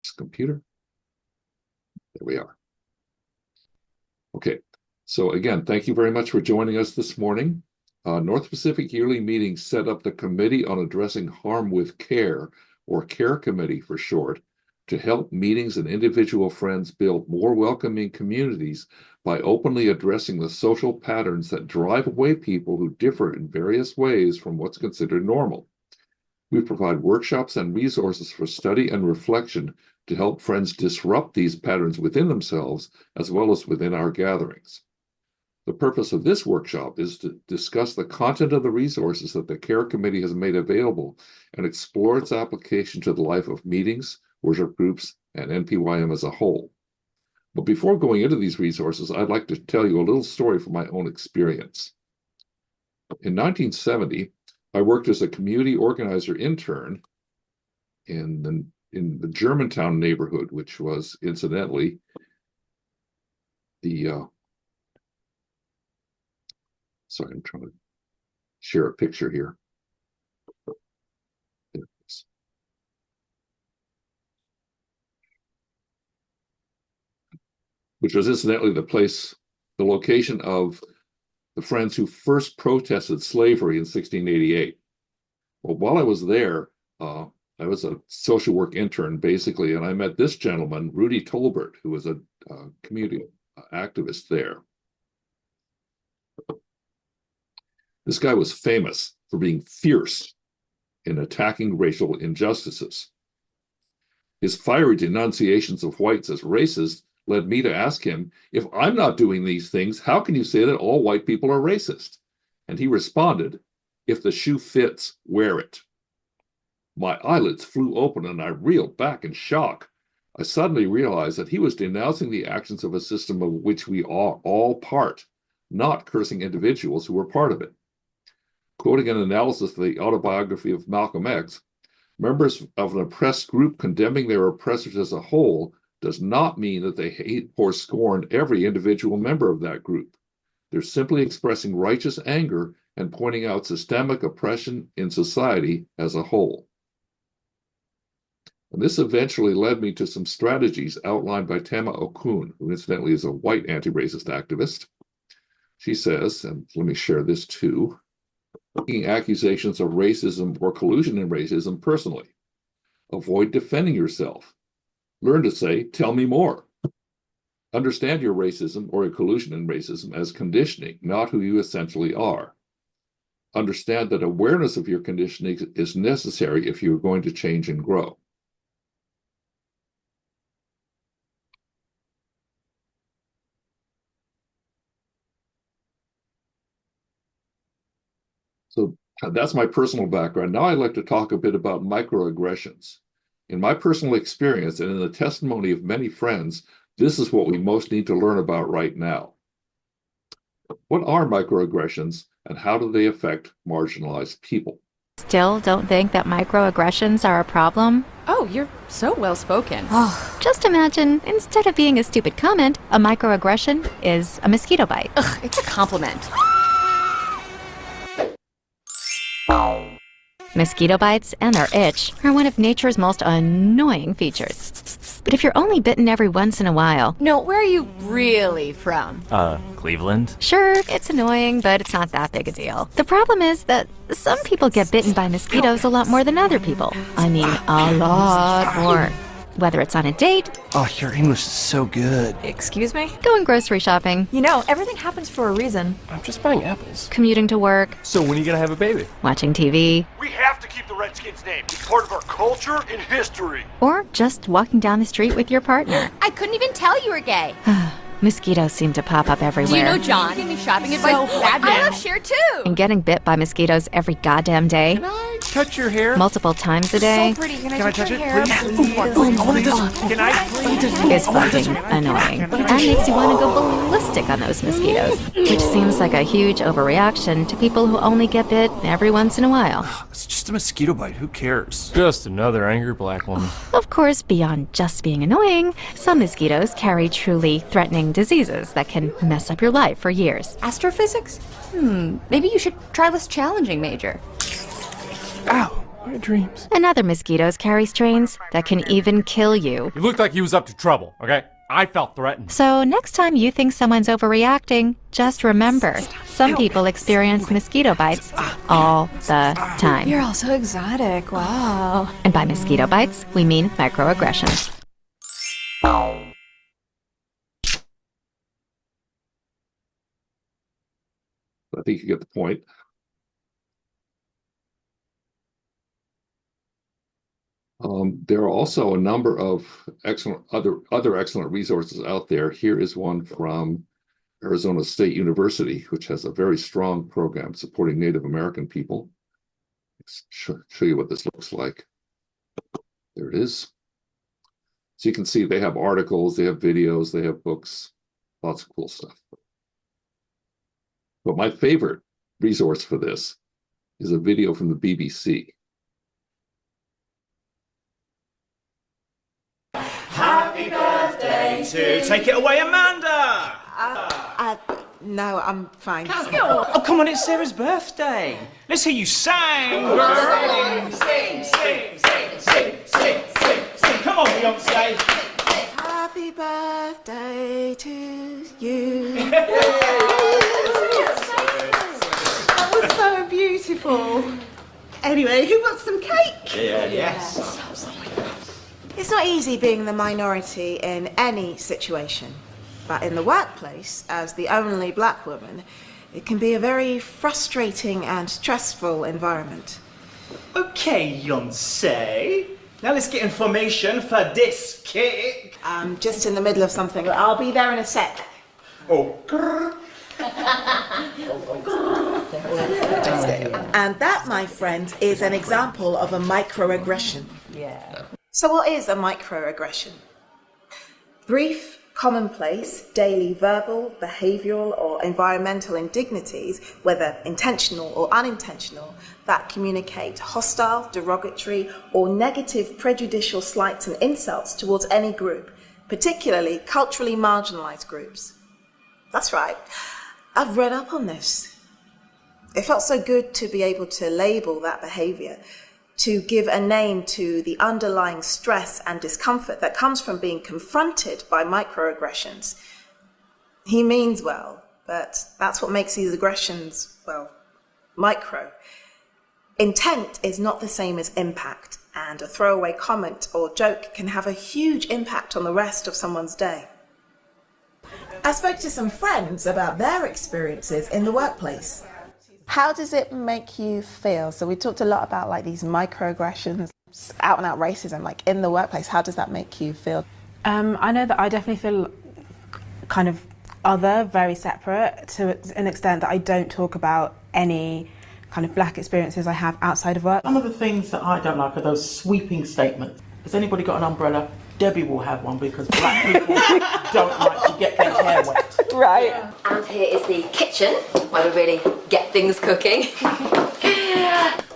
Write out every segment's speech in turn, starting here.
This computer. There we are. Okay, so again, thank you very much for joining us this morning. North Pacific Yearly Meeting set up the Committee on Addressing Harm with Care, or CARE Committee for short, to help meetings and individual friends build more welcoming communities by openly addressing the social patterns that drive away people who differ in various ways from what's considered normal. We provide workshops and resources for study and reflection to help friends disrupt these patterns within themselves as well as within our gatherings. The purpose of this workshop is to discuss the content of the resources that the CARE Committee has made available and explore its application to the life of meetings, worship groups, and NPYM as a whole. But before going into these resources, I'd like to tell you a little story from my own experience. In 1970, I worked as a community organizer intern in the Germantown neighborhood, which was incidentally the sorry, I'm trying to share a picture here. Which was incidentally the location of the friends who first protested slavery in 1688. Well, while I was there, I was a social work intern, basically, and I met this gentleman, Rudy Tolbert, who was a community activist there. This guy was famous for being fierce in attacking racial injustices. His fiery denunciations of whites as racist led me to ask him, if I'm not doing these things, how can you say that all white people are racist? And he responded, if the shoe fits, wear it. My eyelids flew open and I reeled back in shock. I suddenly realized that he was denouncing the actions of a system of which we are all part, not cursing individuals who were part of it. Quoting an analysis of the autobiography of Malcolm X, members of an oppressed group condemning their oppressors as a whole does not mean that they hate or scorn every individual member of that group. They're simply expressing righteous anger and pointing out systemic oppression in society as a whole. And this eventually led me to some strategies outlined by Tama Okun, who incidentally is a white anti-racist activist. She says, and let me share this too, taking accusations of racism or collusion in racism personally. Avoid defending yourself. Learn to say, tell me more. Understand your racism or your collusion in racism as conditioning, not who you essentially are. Understand that awareness of your conditioning is necessary if you're going to change and grow. So that's my personal background. Now I'd like to talk a bit about microaggressions. In my personal experience and in the testimony of many friends, this is what we most need to learn about right now. What are microaggressions and how do they affect marginalized people? Still don't think that microaggressions are a problem? Oh, you're so well-spoken. Oh, just imagine, instead of being a stupid comment, a microaggression is a mosquito bite. Ugh, it's a compliment. Mosquito bites and their itch are one of nature's most annoying features. But if you're only bitten every once in a while... No, where are you really from? Cleveland? Sure, it's annoying, but it's not that big a deal. The problem is that some people get bitten by mosquitoes a lot more than other people. I mean, a lot more. Whether it's on a date... Oh, your English is so good. Excuse me? Going grocery shopping. You know, everything happens for a reason. I'm just buying apples. Commuting to work. So when are you gonna have a baby? Watching TV. We have to keep the Redskins' name. It's part of our culture and history. Or just walking down the street with your partner. I couldn't even tell you were gay. Mosquitoes seem to pop up everywhere. Do you know John? Give me shopping advice. I love Cher too. And getting bit by mosquitoes every goddamn day. Can I touch your hair? Multiple times a day. So pretty. Can I touch it, hair? please? Please. I want to touch it. Can I please? Is fucking annoying. And makes you want to go ballistic on those mosquitoes. Which seems like a huge overreaction to people who only get bit every once in a while. It's just a mosquito bite. Who cares? Just another angry black woman. Of course, beyond just being annoying, some mosquitoes carry truly threatening diseases that can mess up your life for years. Astrophysics? Maybe you should try less challenging, Major. Ow! My dreams. And other mosquitoes carry strains that can even kill you. He looked like he was up to trouble, okay? I felt threatened. So next time you think someone's overreacting, just remember, some people experience mosquito bites all the time. You're all so exotic. Wow. And by mosquito bites, we mean microaggressions. I think you get the point. There are also a number of excellent other excellent resources out there. Here is one from Arizona State University, which has a very strong program supporting Native American people. Let's show you what this looks like. There it is. So you can see they have articles, they have videos, they have books, lots of cool stuff. But my favorite resource for this is a video from the BBC. Happy birthday to... Take it away, Amanda! No, I'm fine. Oh, come on, it's Sarah's birthday. Let's hear you sing, girl. Sing. Come on, Beyonce. Happy birthday to you. That was so beautiful. Anyway, who wants some cake? Yes. It's not easy being the minority in any situation, but in the workplace, as the only black woman, it can be a very frustrating and stressful environment. Okay, Beyonce. Now let's get information for this cake. I'm just in the middle of something. I'll be there in a sec. Oh, And that, my friends, is an example of a microaggression. Yeah. So what is a microaggression? Brief, commonplace, daily verbal, behavioural or environmental indignities, whether intentional or unintentional, that communicate hostile, derogatory or negative prejudicial slights and insults towards any group, particularly culturally marginalised groups. That's right. I've read up on this. It felt so good to be able to label that behaviour, to give a name to the underlying stress and discomfort that comes from being confronted by microaggressions. He means well, but that's what makes these aggressions, well, micro. Intent is not the same as impact, and a throwaway comment or joke can have a huge impact on the rest of someone's day. I spoke to some friends about their experiences in the workplace. How does it make you feel? So we talked a lot about like these microaggressions, out and out racism, like in the workplace. How does that make you feel? I know that I definitely feel kind of other, very separate to an extent that I don't talk about any kind of black experiences I have outside of work. Some of the things that I don't like are those sweeping statements. Has anybody got an umbrella? Debbie will have one because black people don't like to get their hair wet. Right. And here is the kitchen, where we really get things cooking.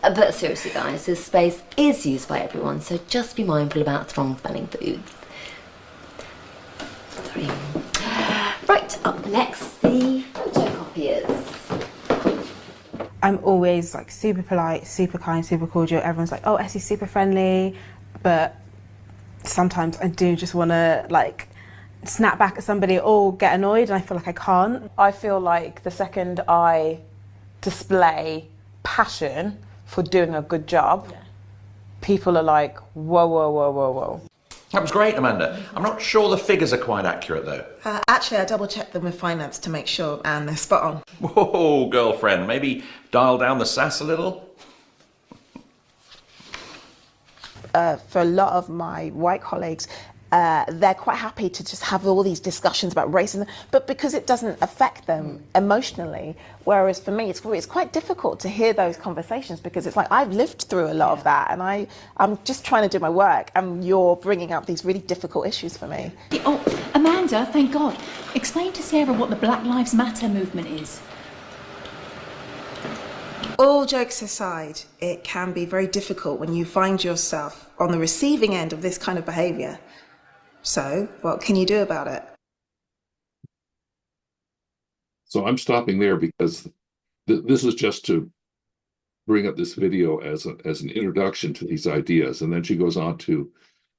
But seriously guys, this space is used by everyone, so just be mindful about strong-smelling foods. 3. Right, up next, the photocopiers. I'm always like super polite, super kind, super cordial. Everyone's like, oh, Essie's super friendly, but sometimes I do just want to like snap back at somebody or get annoyed, and I feel like I can't. I feel like the second I display passion for doing a good job, people are like, whoa, whoa, whoa, whoa, whoa. That was great, Amanda. I'm not sure the figures are quite accurate, though. Actually, I double-checked them with finance to make sure, and they're spot on. Whoa, girlfriend, maybe dial down the sass a little? For a lot of my white colleagues, they're quite happy to just have all these discussions about racism, but because it doesn't affect them emotionally, whereas for me, it's quite difficult to hear those conversations because it's like I've lived through a lot of that, and I'm just trying to do my work, and you're bringing up these really difficult issues for me. Oh, Amanda, thank God. Explain to Sarah what the Black Lives Matter movement is. All jokes aside, it can be very difficult when you find yourself on the receiving end of this kind of behaviour. So, what can you do about it? So I'm stopping there because this is just to bring up this video as an introduction to these ideas, and then she goes on to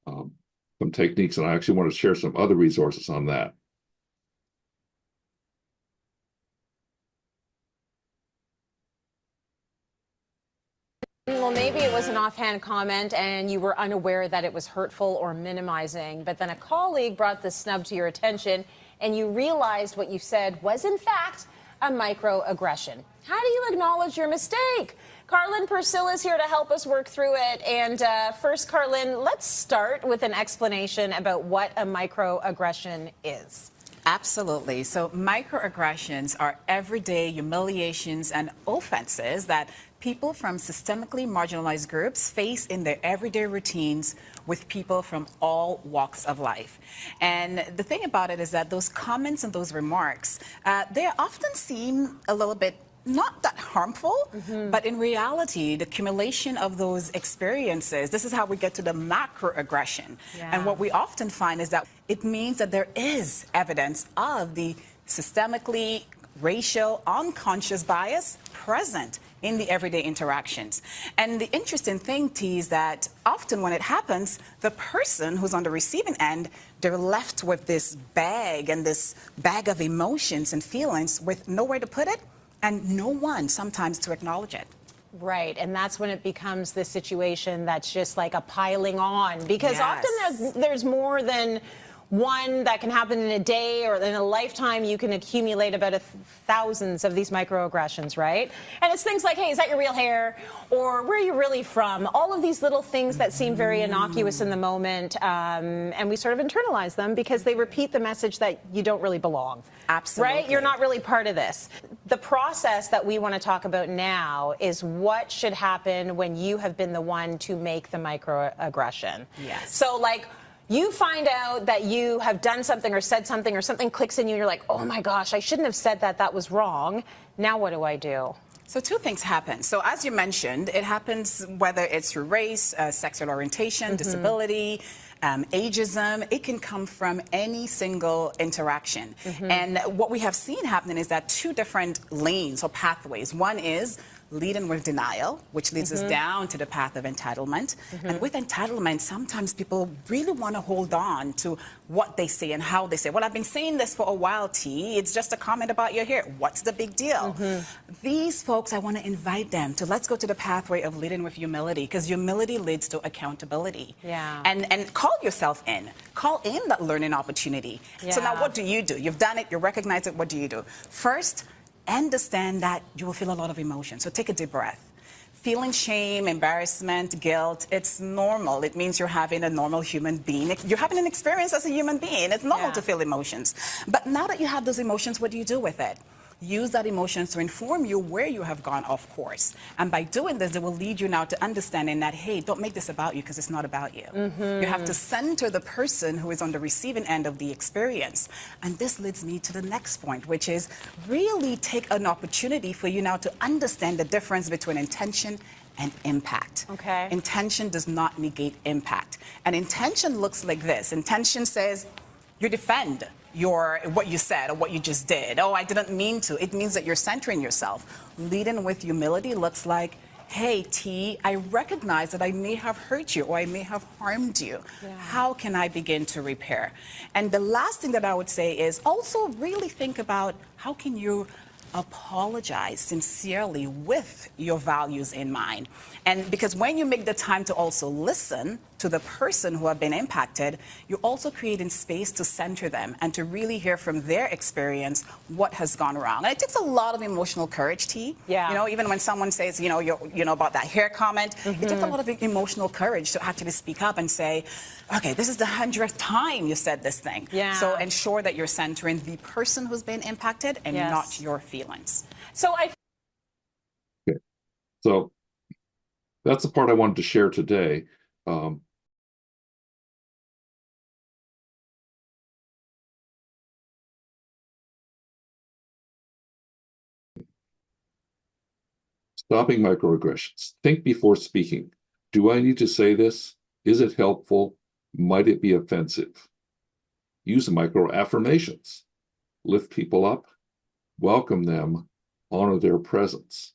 some techniques, and I actually want to share some other resources on that. Well, maybe it was an offhand comment and you were unaware that it was hurtful or minimizing, but then a colleague brought the snub to your attention and you realized what you said was in fact a microaggression. How do you acknowledge your mistake? Carlin Purcell is here to help us work through it. And first, Carlin, let's start with an explanation about what a microaggression is. Absolutely. So microaggressions are everyday humiliations and offenses that people from systemically marginalized groups face in their everyday routines with people from all walks of life. And the thing about it is that those comments and those remarks, they often seem a little bit not that harmful, but in reality, the accumulation of those experiences, this is how we get to the macroaggression. And what we often find is that it means that there is evidence of the systemically racial unconscious bias present in the everyday interactions. And the interesting thing, T, is that often when it happens, the person who's on the receiving end, they're left with this bag of emotions and feelings with nowhere to put it, and no one sometimes to acknowledge it. Right, and that's when it becomes this situation that's just like a piling on, because often there's more than one that can happen in a day or in a lifetime. You can accumulate about thousands of these microaggressions, right? And it's things like, hey, is that your real hair? Or where are you really from? All of these little things that seem very innocuous in the moment, and we sort of internalize them because they repeat the message that you don't really belong. Absolutely. Right? You're not really part of this. The process that we want to talk about now is what should happen when you have been the one to make the microaggression. Yes. So, like, you find out that you have done something or said something or something clicks in you and you're like, oh my gosh, I shouldn't have said that. That was wrong. Now what do I do? So two things happen. So as you mentioned, it happens whether it's through race, sexual orientation, disability, ageism. It can come from any single interaction. And what we have seen happening is that two different lanes or pathways. One is leading with denial, which leads us down to the path of entitlement. And with entitlement, sometimes people really want to hold on to what they say and how they say. Well, I've been saying this for a while, T. It's just a comment about your hair. What's the big deal? These folks, I want to invite them to let's go to the pathway of leading with humility, because humility leads to accountability. And call yourself in. Call in that learning opportunity. So now what do? You've done it. You recognize it. What do you do? First, understand that you will feel a lot of emotion. So take a deep breath. Feeling shame, embarrassment, guilt, it's normal. It means you're having a normal human being. You're having an experience as a human being. It's normal to feel emotions. But now that you have those emotions, what do you do with it? Use that emotions to inform you where you have gone off course. And by doing this, it will lead you now to understanding that, hey, don't make this about you because it's not about you. You have to center the person who is on the receiving end of the experience. And this leads me to the next point, which is really take an opportunity for you now to understand the difference between intention and impact. Intention does not negate impact. And intention looks like this. Intention says you defend what you said or what you just did. Oh, I didn't mean to. It means that you're centering yourself. Leading with humility looks like, hey, T, I recognize that I may have hurt you or I may have harmed you. How can I begin to repair? And the last thing that I would say is also really think about how can you apologize sincerely with your values in mind. And because when you make the time to also listen to the person who have been impacted, you're also creating space to center them and to really hear from their experience what has gone wrong. And it takes a lot of emotional courage, T. You know, even when someone says, you know about that hair comment, it takes a lot of emotional courage to actually speak up and say, okay, this is the 100th time you said this thing. So ensure that you're centering the person who's been impacted and not your feelings. So that's the part I wanted to share today. Stopping microaggressions. Think before speaking. Do I need to say this? Is it helpful? Might it be offensive? Use micro affirmations. Lift people up, welcome them, honor their presence.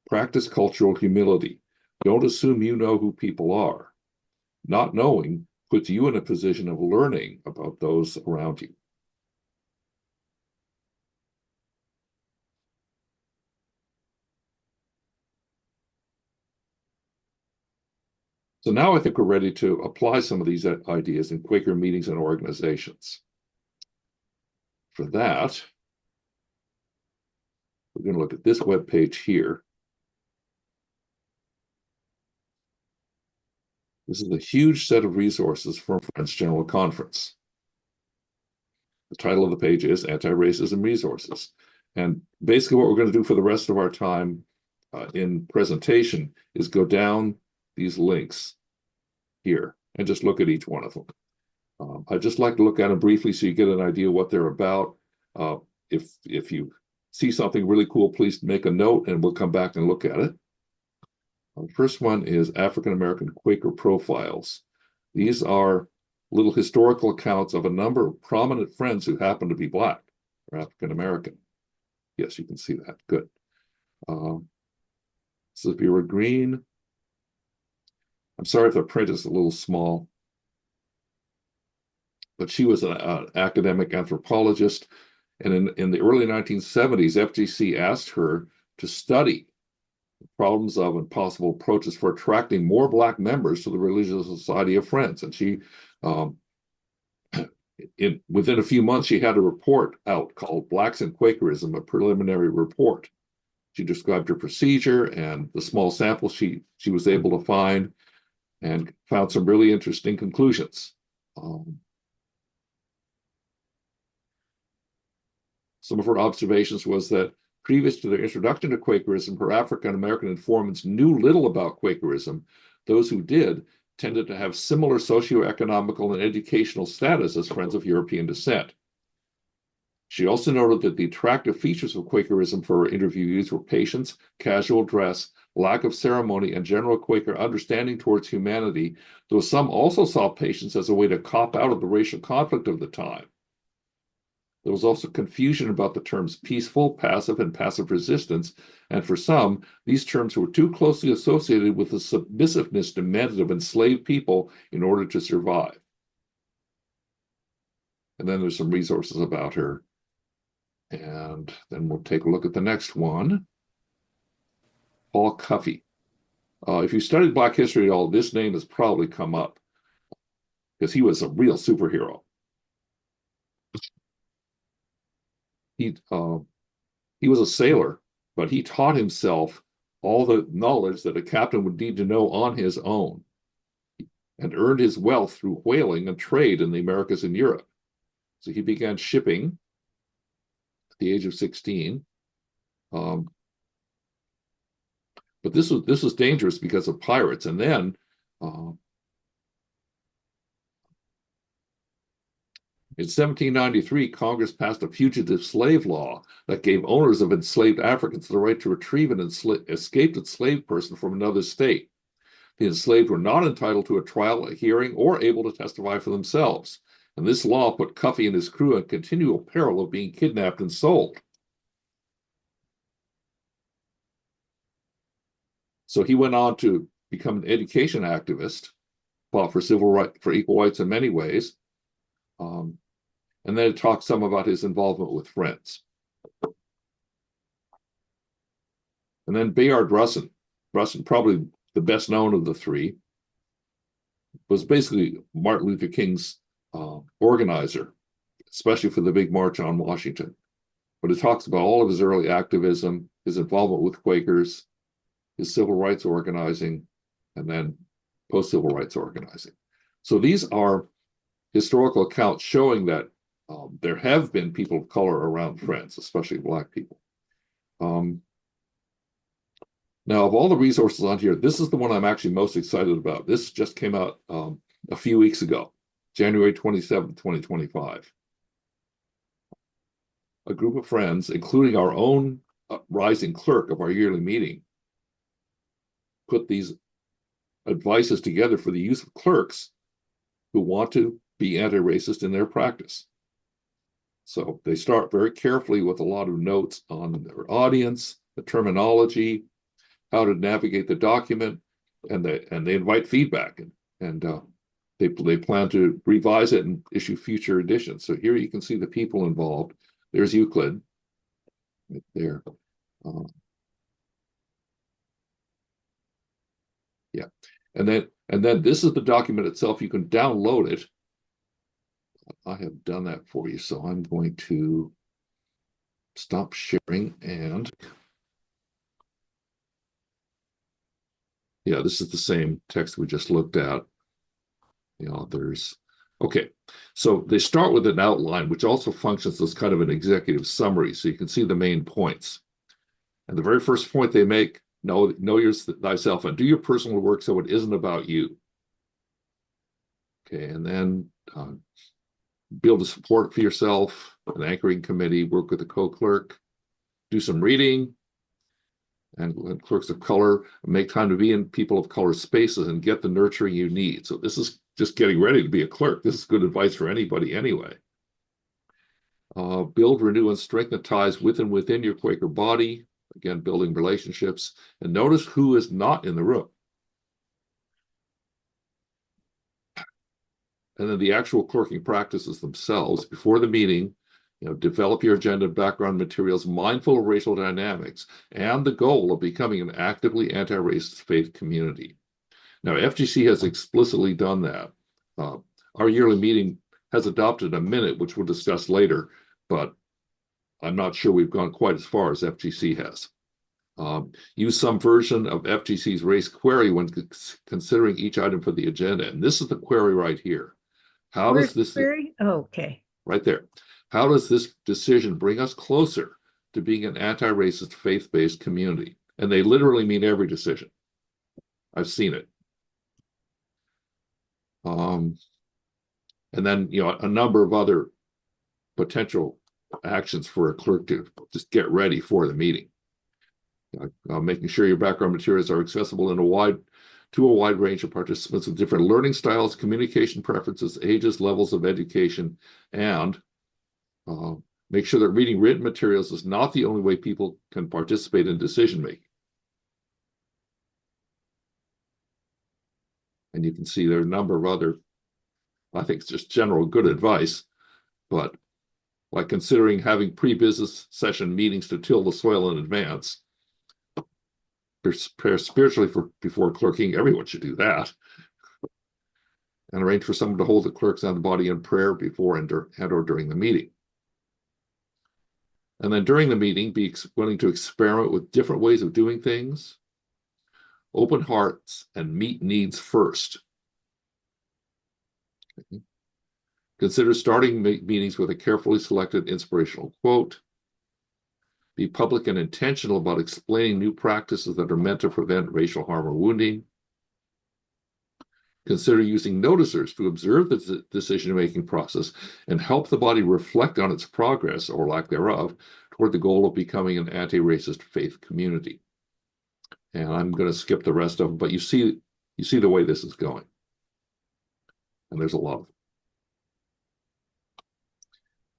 Practice cultural humility. Don't assume you know who people are. Not knowing puts you in a position of learning about those around you. So now I think we're ready to apply some of these ideas in Quaker meetings and organizations. For that, we're going to look at this web page here. This is a huge set of resources from Friends General Conference. The title of the page is Anti-Racism Resources. And basically what we're going to do for the rest of our time in presentation is go down these links here and just look at each one of them. I'd just like to look at them briefly so you get an idea what they're about. If you see something really cool, please make a note and we'll come back and look at it. The first one is African American Quaker Profiles. These are little historical accounts of a number of prominent friends who happen to be Black or African American. Yes, you can see that. Good. Severa Green. I'm sorry if the print is a little small, but she was an academic anthropologist. And in the early 1970s, FGC asked her to study the problems of and possible approaches for attracting more Black members to the Religious Society of Friends. And she, within a few months, she had a report out called Blacks and Quakerism, a preliminary report. She described her procedure and the small sample she was able to find, and found some really interesting conclusions. Some of her observations was that previous to their introduction to Quakerism, her African-American informants knew little about Quakerism. Those who did tended to have similar socioeconomical and educational status as friends of European descent. She also noted that the attractive features of Quakerism for her interviewees were patience, casual dress, lack of ceremony, and general Quaker understanding towards humanity, though some also saw patience as a way to cop out of the racial conflict of the time. There was also confusion about the terms peaceful, passive, and passive resistance, and for some, these terms were too closely associated with the submissiveness demanded of enslaved people in order to survive. And then there's some resources about her. And then we'll take a look at the next one. Paul Cuffey. If you studied Black history at all, this name has probably come up because he was a real superhero. He was a sailor, but he taught himself all the knowledge that a captain would need to know on his own, and earned his wealth through whaling and trade in the Americas and Europe. So he began shipping at the age of 16. But this was dangerous because of pirates. And then in 1793, Congress passed a fugitive slave law that gave owners of enslaved Africans the right to retrieve an escaped enslaved person from another state. The enslaved were not entitled to a trial, a hearing, or able to testify for themselves. And this law put Cuffey and his crew in continual peril of being kidnapped and sold. So he went on to become an education activist, fought for civil rights, for equal rights in many ways. And then it talks some about his involvement with Friends. And then Bayard Rustin, probably the best known of the three, was basically Martin Luther King's organizer, especially for the big march on Washington. But it talks about all of his early activism, his involvement with Quakers, his civil rights organizing, and then post-civil rights organizing. So these are historical accounts showing that there have been people of color around Friends, especially Black people. Now, of all the resources on here, this is the one I'm actually most excited about. This just came out a few weeks ago, January 27th, 2025. A group of friends, including our own rising clerk of our yearly meeting, put these advices together for the use of clerks who want to be anti-racist in their practice. So they start very carefully with a lot of notes on their audience, the terminology, how to navigate the document, and they invite feedback, and they plan to revise it and issue future editions. So here you can see the people involved. There's Euclid right there. Yeah, and then this is the document itself. You can download it. I have done that for you, so I'm going to stop sharing, and yeah, this is the same text we just looked at. The authors. Okay, so they start with an outline, which also functions as kind of an executive summary, so you can see the main points. And the very first point they make: know thyself and do your personal work so it isn't about you. Okay, and then build a support for yourself, an anchoring committee, work with a co-clerk, do some reading, and clerks of color, make time to be in people of color spaces and get the nurturing you need. So this is just getting ready to be a clerk. This is good advice for anybody anyway. Build, renew, and strengthen ties with and within your Quaker body. Again, building relationships. And notice who is not in the room. And then the actual clerking practices themselves. Before the meeting, develop your agenda and background materials mindful of racial dynamics and the goal of becoming an actively anti-racist faith community. Now, FGC has explicitly done that. Our yearly meeting has adopted a minute, which we'll discuss later, but I'm not sure we've gone quite as far as FGC has. Use some version of FGC's race query when considering each item for the agenda. And this is the query right here. Where's does this query? Oh, okay. Right there. How does this decision bring us closer to being an anti-racist faith-based community? And they literally mean every decision. I've seen it. And then, a number of other potential actions for a clerk to just get ready for the meeting. Making sure your background materials are accessible to a wide range of participants with different learning styles, communication preferences, ages, levels of education, and make sure that reading written materials is not the only way people can participate in decision making. And you can see there are a number of other, I think it's just general good advice, but like considering having pre-business session meetings to till the soil in advance, prepare spiritually before clerking. Everyone should do that. And arrange for someone to hold the clerks and the body in prayer before and or during the meeting. And then during the meeting, be willing to experiment with different ways of doing things, open hearts, and meet needs first. Okay. Consider starting meetings with a carefully selected inspirational quote. Be public and intentional about explaining new practices that are meant to prevent racial harm or wounding. Consider using noticers to observe the decision-making process and help the body reflect on its progress, or lack thereof, toward the goal of becoming an anti-racist faith community. And I'm going to skip the rest of them, but you see the way this is going. And there's a lot of them.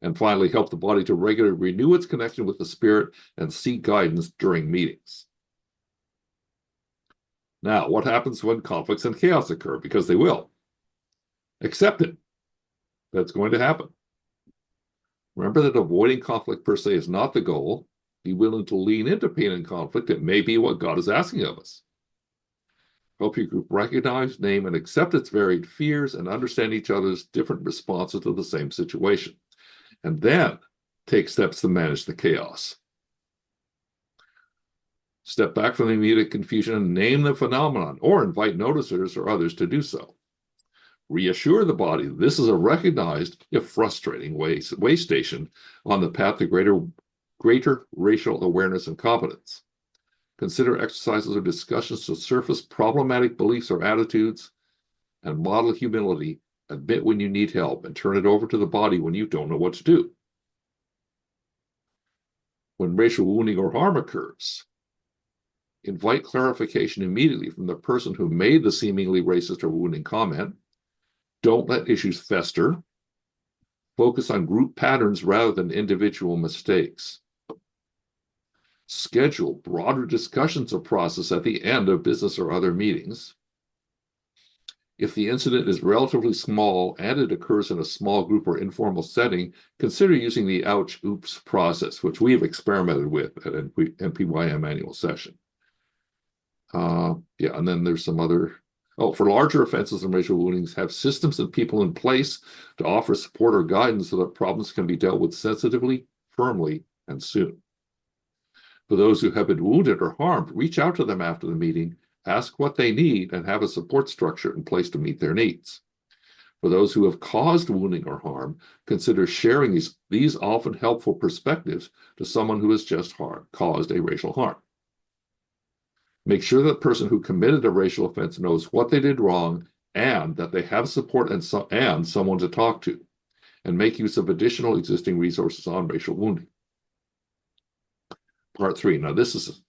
And finally, help the body to regularly renew its connection with the spirit and seek guidance during meetings. Now, what happens when conflicts and chaos occur? Because they will. Accept it. That's going to happen. Remember that avoiding conflict per se is not the goal. Be willing to lean into pain and conflict. It may be what God is asking of us. Help your group recognize, name, and accept its varied fears and understand each other's different responses to the same situation. And then take steps to manage the chaos. Step back from the immediate confusion and name the phenomenon, or invite noticers or others to do so. Reassure the body that this is a recognized, if frustrating, way station on the path to greater racial awareness and competence. Consider exercises or discussions to surface problematic beliefs or attitudes, and model humility. Admit when you need help and turn it over to the body when you don't know what to do. When racial wounding or harm occurs, invite clarification immediately from the person who made the seemingly racist or wounding comment. Don't let issues fester. Focus on group patterns rather than individual mistakes. Schedule broader discussions of process at the end of business or other meetings. If the incident is relatively small and it occurs in a small group or informal setting, consider using the ouch, oops process, which we have experimented with at NPYM annual session. Yeah, and then there's some other, for larger offenses and racial woundings, have systems and people in place to offer support or guidance so that problems can be dealt with sensitively, firmly, and soon. For those who have been wounded or harmed, reach out to them after the meeting, ask what they need, and have a support structure in place to meet their needs. For those who have caused wounding or harm, consider sharing these often helpful perspectives to someone who has just caused a racial harm. Make sure that the person who committed a racial offense knows what they did wrong and that they have support and someone to talk to, and make use of additional existing resources on racial wounding. Part 3. Now, this is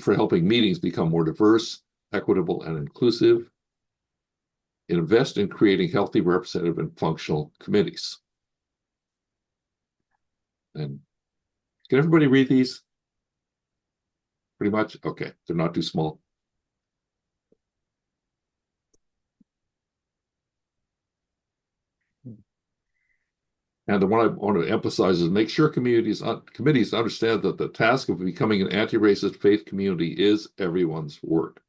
for helping meetings become more diverse, equitable, and inclusive. Invest in creating healthy, representative, and functional committees. And can everybody read these? Pretty much? Okay, they're not too small. And the one I want to emphasize is make sure committees understand that the task of becoming an anti-racist faith community is everyone's work.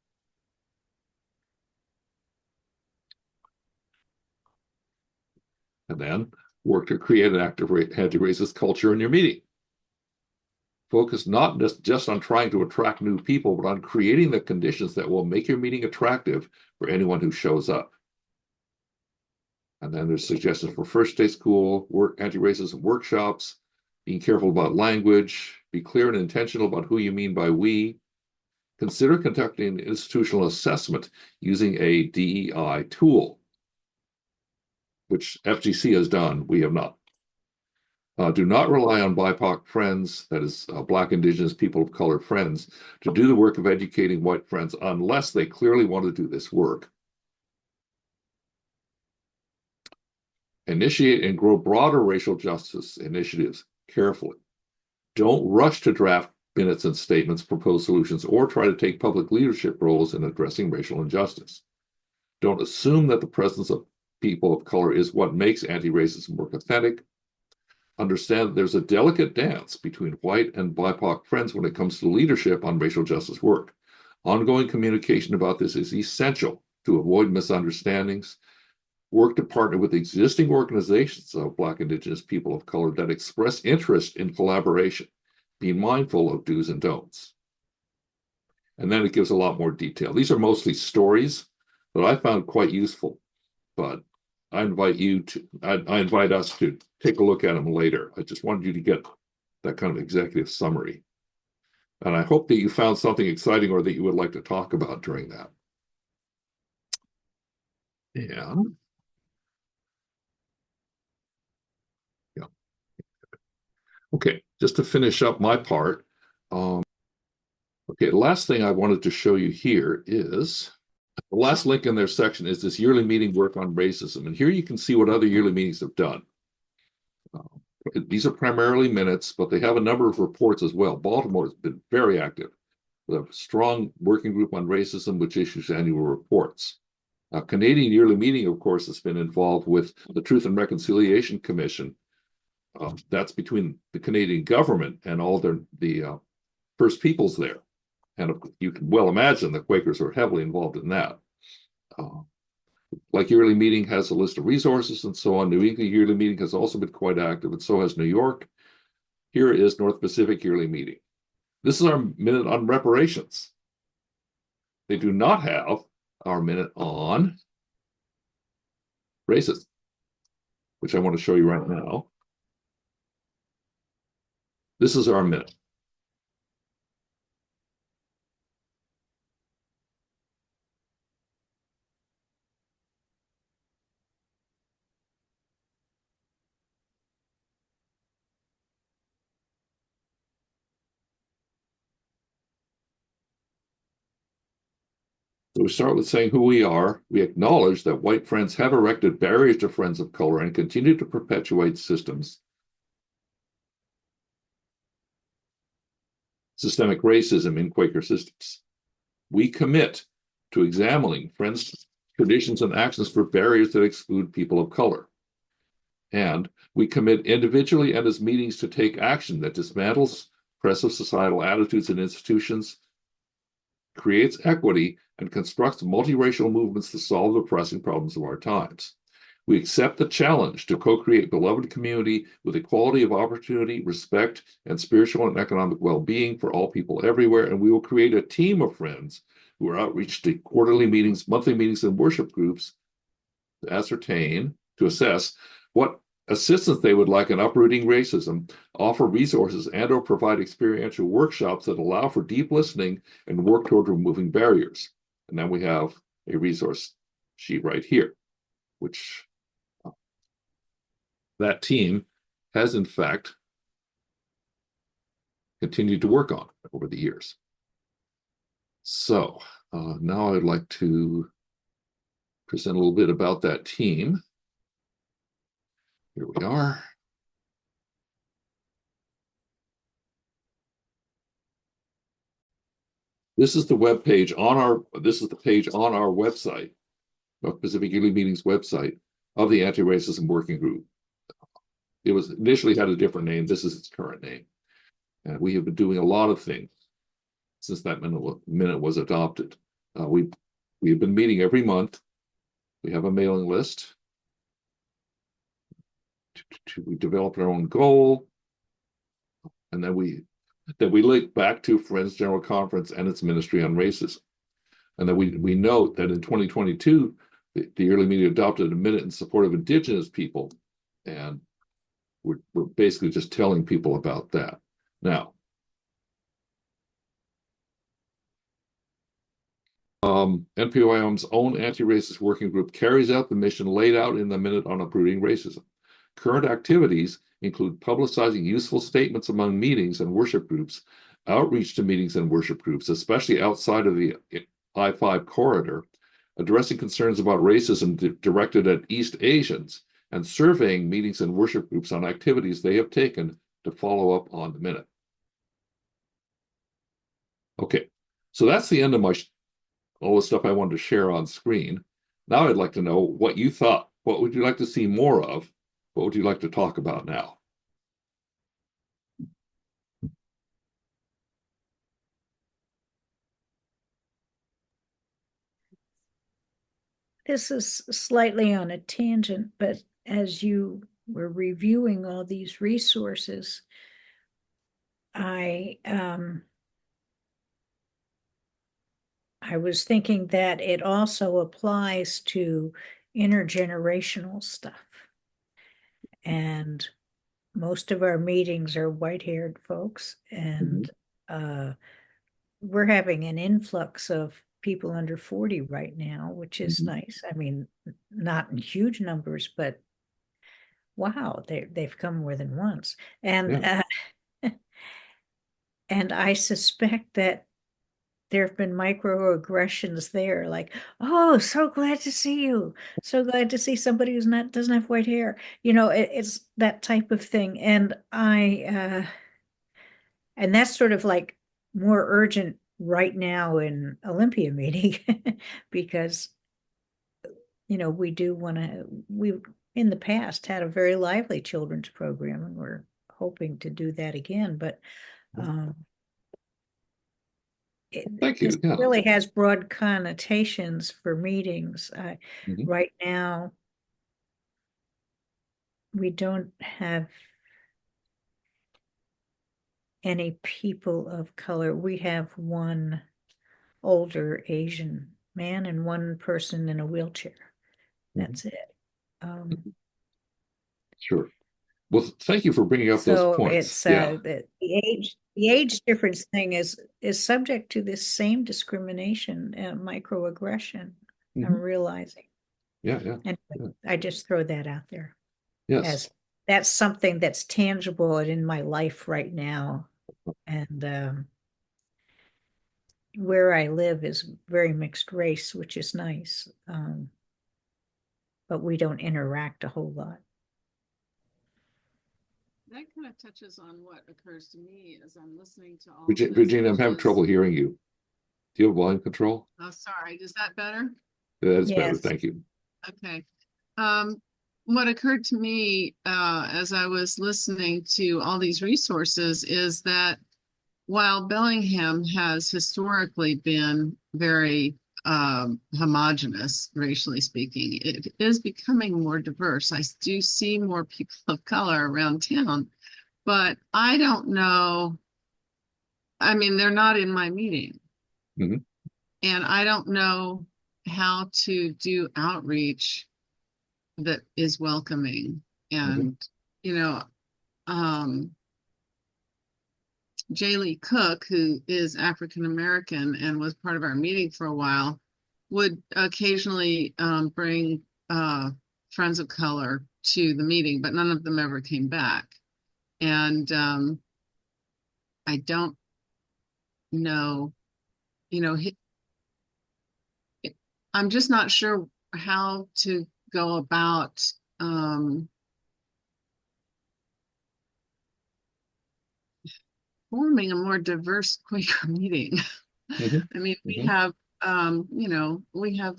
And then work to create an active anti-racist culture in your meeting. Focus not just on trying to attract new people, but on creating the conditions that will make your meeting attractive for anyone who shows up. And then there's suggestions for first day school, anti-racism workshops, being careful about language, be clear and intentional about who you mean by we. Consider conducting an institutional assessment using a DEI tool, which FGC has done, we have not. Do not rely on BIPOC friends, that is Black, Indigenous, people of color friends, to do the work of educating white friends unless they clearly want to do this work. Initiate and grow broader racial justice initiatives carefully. Don't rush to draft minutes and statements, propose solutions, or try to take public leadership roles in addressing racial injustice. Don't assume that the presence of people of color is what makes anti-racism work authentic. Understand that there's a delicate dance between white and BIPOC friends when it comes to leadership on racial justice work. Ongoing communication about this is essential to avoid misunderstandings. Work to partner with existing organizations of Black, Indigenous, people of color that express interest in collaboration, being mindful of do's and don'ts. And then it gives a lot more detail. These are mostly stories that I found quite useful, but I invite us to take a look at them later. I just wanted you to get that kind of executive summary. And I hope that you found something exciting or that you would like to talk about during that. Yeah. Okay, just to finish up my part. Okay, the last thing I wanted to show you here is the last link in their section is this yearly meeting work on racism. And here you can see what other yearly meetings have done. These are primarily minutes, but they have a number of reports as well. Baltimore has been very active with a strong working group on racism, which issues annual reports. Canadian yearly meeting, of course, has been involved with the Truth and Reconciliation Commission. That's between the Canadian government and all the First Peoples there. And you can well imagine the Quakers are heavily involved in that. Like yearly meeting has a list of resources and so on. New England yearly meeting has also been quite active, and so has New York. Here is North Pacific yearly meeting. This is our minute on reparations. They do not have our minute on racism, which I want to show you right now. This is our minute. So we start with saying who we are. We acknowledge that white friends have erected barriers to friends of color and continue to perpetuate systems systemic racism in Quaker systems. We commit to examining Friends' traditions and actions for barriers that exclude people of color. And we commit individually and as meetings to take action that dismantles oppressive societal attitudes and institutions, creates equity, and constructs multiracial movements to solve the pressing problems of our times. We accept the challenge to co-create beloved community with equality of opportunity, respect, and spiritual and economic well-being for all people everywhere, and we will create a team of friends who are outreach to quarterly meetings, monthly meetings, and worship groups to assess what assistance they would like in uprooting racism, offer resources, and or provide experiential workshops that allow for deep listening and work toward removing barriers. And then we have a resource sheet right here, which that team has in fact continued to work on over the years. So now I'd like to present a little bit about that team. Here we are. This is the web page on our website, North Pacific Yearly Meetings website, of the Anti-Racism Working Group. It was initially had a different name. This is its current name. And we have been doing a lot of things since that minute was adopted. We have been meeting every month. We have a mailing list. We developed our own goal, and then we link back to Friends General Conference and its Ministry on Racism. And then we note that in 2022, the yearly meeting adopted a minute in support of Indigenous people, and we're basically just telling people about that. Now, NPYM's own anti-racist working group carries out the mission laid out in the minute on uprooting racism. Current activities include publicizing useful statements among meetings and worship groups, outreach to meetings and worship groups, especially outside of the I-5 corridor, addressing concerns about racism directed at East Asians, and surveying meetings and worship groups on activities they have taken to follow up on the minute. Okay, so that's the end of all the stuff I wanted to share on screen. Now I'd like to know what you thought. What would you like to see more of? What would you like to talk about now? This is slightly on a tangent, but as you were reviewing all these resources, I was thinking that it also applies to intergenerational stuff. And most of our meetings are white-haired folks, and we're having an influx of people under 40 right now, which is nice. I mean, not in huge numbers, but wow, they've come more than once. And and I suspect that there have been microaggressions there, like, oh, so glad to see you. So glad to see somebody who's doesn't have white hair. You know, it's that type of thing. And and that's sort of like more urgent right now in Olympia meeting because, you know, we in the past had a very lively children's program, and we're hoping to do that again. But Thank you. It really has broad connotations for meetings. Right now, we don't have any people of color. We have one older Asian man and one person in a wheelchair. That's it. Sure. Well, thank you for bringing up those points. So it's the age difference thing is subject to this same discrimination, microaggression. I'm realizing. And I just throw that out there. Yes. As that's something that's tangible in my life right now. And where I live is very mixed race, which is nice. But we don't interact a whole lot. that kind of touches on what occurs to me as I'm listening to all Virginia, I'm having trouble hearing you. Do you have volume control? Oh, sorry. Is that better? That is better. Thank you. Okay. What occurred to me as I was listening to all these resources is that while Bellingham has historically been very homogenous, racially speaking, it is becoming more diverse. I do see more people of color around town, but I don't know. I mean, they're not in my meeting. Mm-hmm. And I don't know how to do outreach that is welcoming. And, you know, Jaylee Cook, who is African American and was part of our meeting for a while, would occasionally bring friends of color to the meeting, but none of them ever came back. And I don't know, you know, I'm just not sure how to go about forming a more diverse Quaker meeting. I mean, we have, you know, we have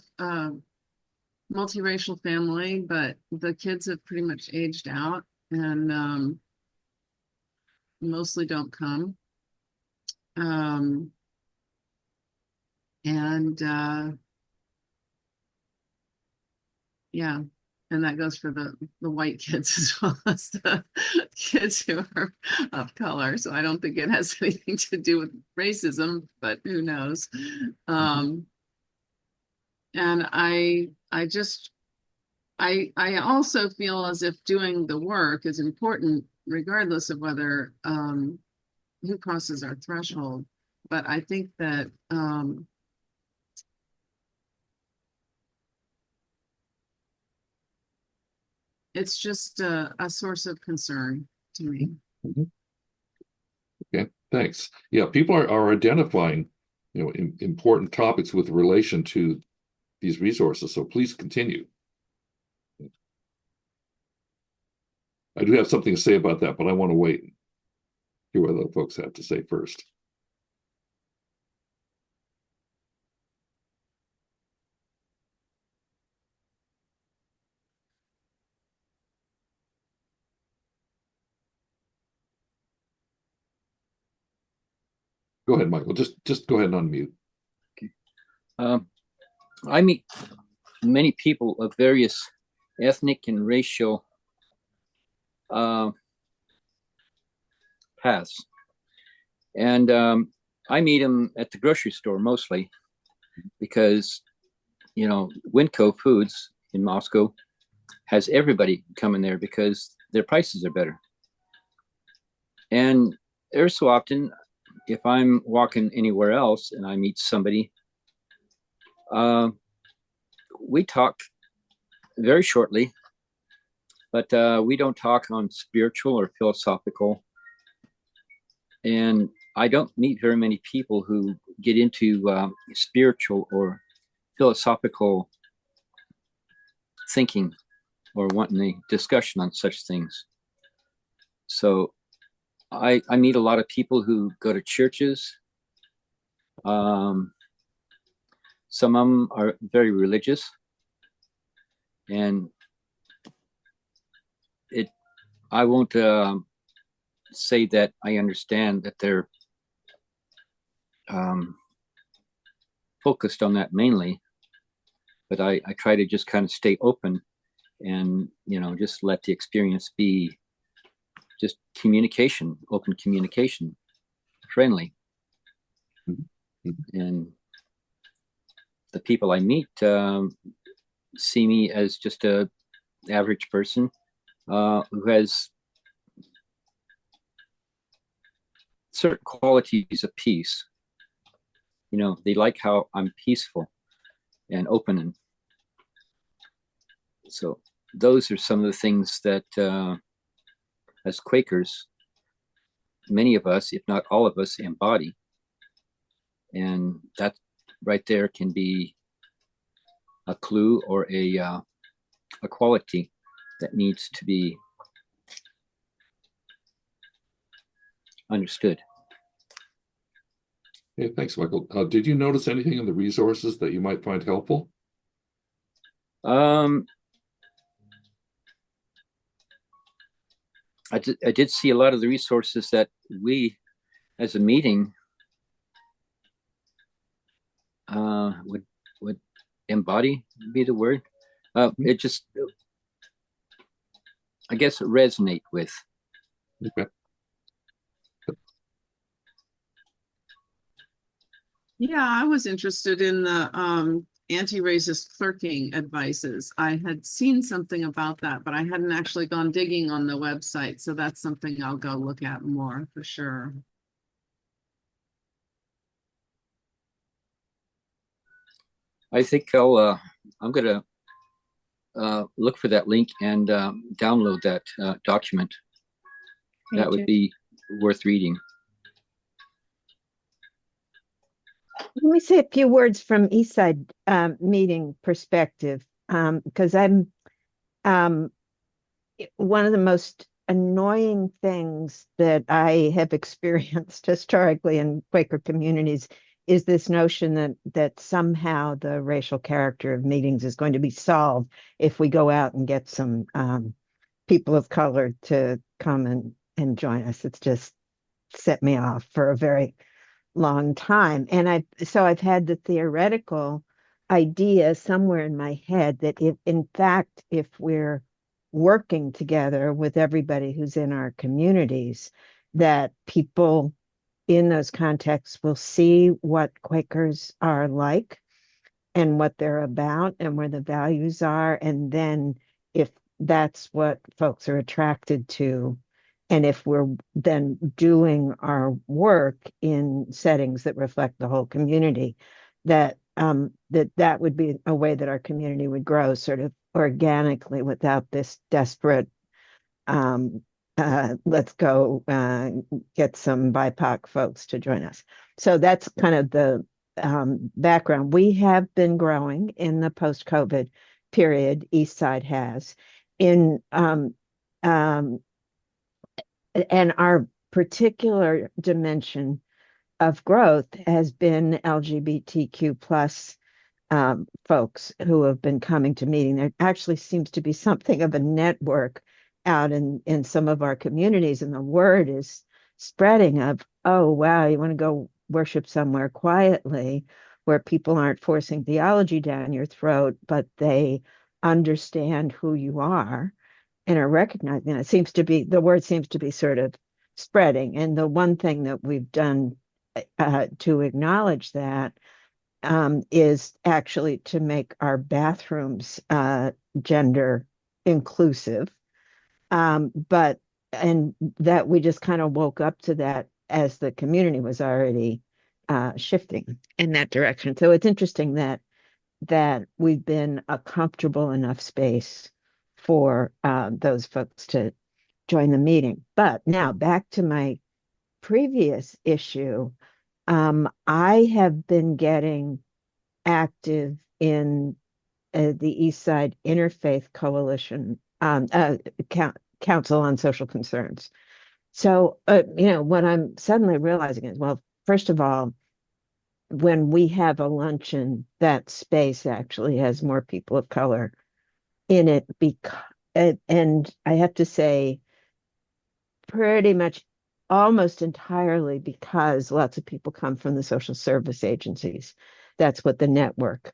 multiracial family, but the kids have pretty much aged out and mostly don't come. Yeah, and that goes for the white kids as well as the kids who are of color. So I don't think it has anything to do with racism, but who knows? And I also feel as if doing the work is important, regardless of whether who crosses our threshold. But I think that it's just a source of concern to me. Okay, thanks. Yeah, people are identifying, you know, important topics with relation to these resources. So please continue. I do have something to say about that, but I want to wait and hear what other folks have to say first. Go ahead, Michael. Just go ahead and unmute. Okay. I meet many people of various ethnic and racial paths, and I meet them at the grocery store mostly because, you know, Winco Foods in Moscow has everybody coming there because their prices are better. And every so often, if I'm walking anywhere else and I meet somebody, we talk very shortly, but we don't talk on spiritual or philosophical. And I don't meet very many people who get into spiritual or philosophical thinking or wanting a discussion on such things. So I meet a lot of people who go to churches. Some of them are very religious, and I won't say that I understand that they're focused on that mainly, but I try to just kind of stay open and, you know, just let the experience be just communication, open communication, friendly. And the people I meet see me as just a average person who has certain qualities of peace. You know, they like how I'm peaceful and open, and so those are some of the things that as Quakers, many of us, if not all of us, embody. And that right there can be a clue or a quality that needs to be understood. Okay, thanks, Michael. Did you notice anything in the resources that you might find helpful? I did see a lot of the resources that we, as a meeting, would embody be the word. It just, I guess, resonate with. Okay. Yeah, I was interested in the anti-racist clerking advices. I had seen something about that, but I hadn't actually gone digging on the website. So that's something I'll go look at more for sure. I think I'm gonna look for that link and download that document. That would be worth reading. Let me say a few words from Eastside meeting perspective, because I'm one of the most annoying things that I have experienced historically in Quaker communities is this notion that somehow the racial character of meetings is going to be solved if we go out and get some people of color to come and join us. It's just set me off for a very long time. And I've had the theoretical idea somewhere in my head that if we're working together with everybody who's in our communities, that people in those contexts will see what Quakers are like and what they're about and where the values are. And then if that's what folks are attracted to, and if we're then doing our work in settings that reflect the whole community, that would be a way that our community would grow sort of organically without this desperate let's go get some BIPOC folks to join us. So that's kind of the background. We have been growing in the post-COVID period. Eastside has. And our particular dimension of growth has been LGBTQ plus folks who have been coming to meeting. There actually seems to be something of a network out in some of our communities, and the word is spreading of, oh, wow, you want to go worship somewhere quietly where people aren't forcing theology down your throat, but they understand who you are and are recognizing it. Seems to be, the word seems to be sort of spreading. And the one thing that we've done to acknowledge that is actually to make our bathrooms gender inclusive. And that we just kind of woke up to that as the community was already shifting in that direction. So it's interesting that we've been a comfortable enough space for those folks to join the meeting. But now back to my previous issue. I have been getting active in the Eastside Interfaith Coalition Council on Social Concerns. So, what I'm suddenly realizing is, well, first of all, when we have a luncheon, that space actually has more people of color in it, and I have to say, pretty much almost entirely because lots of people come from the social service agencies. That's what the network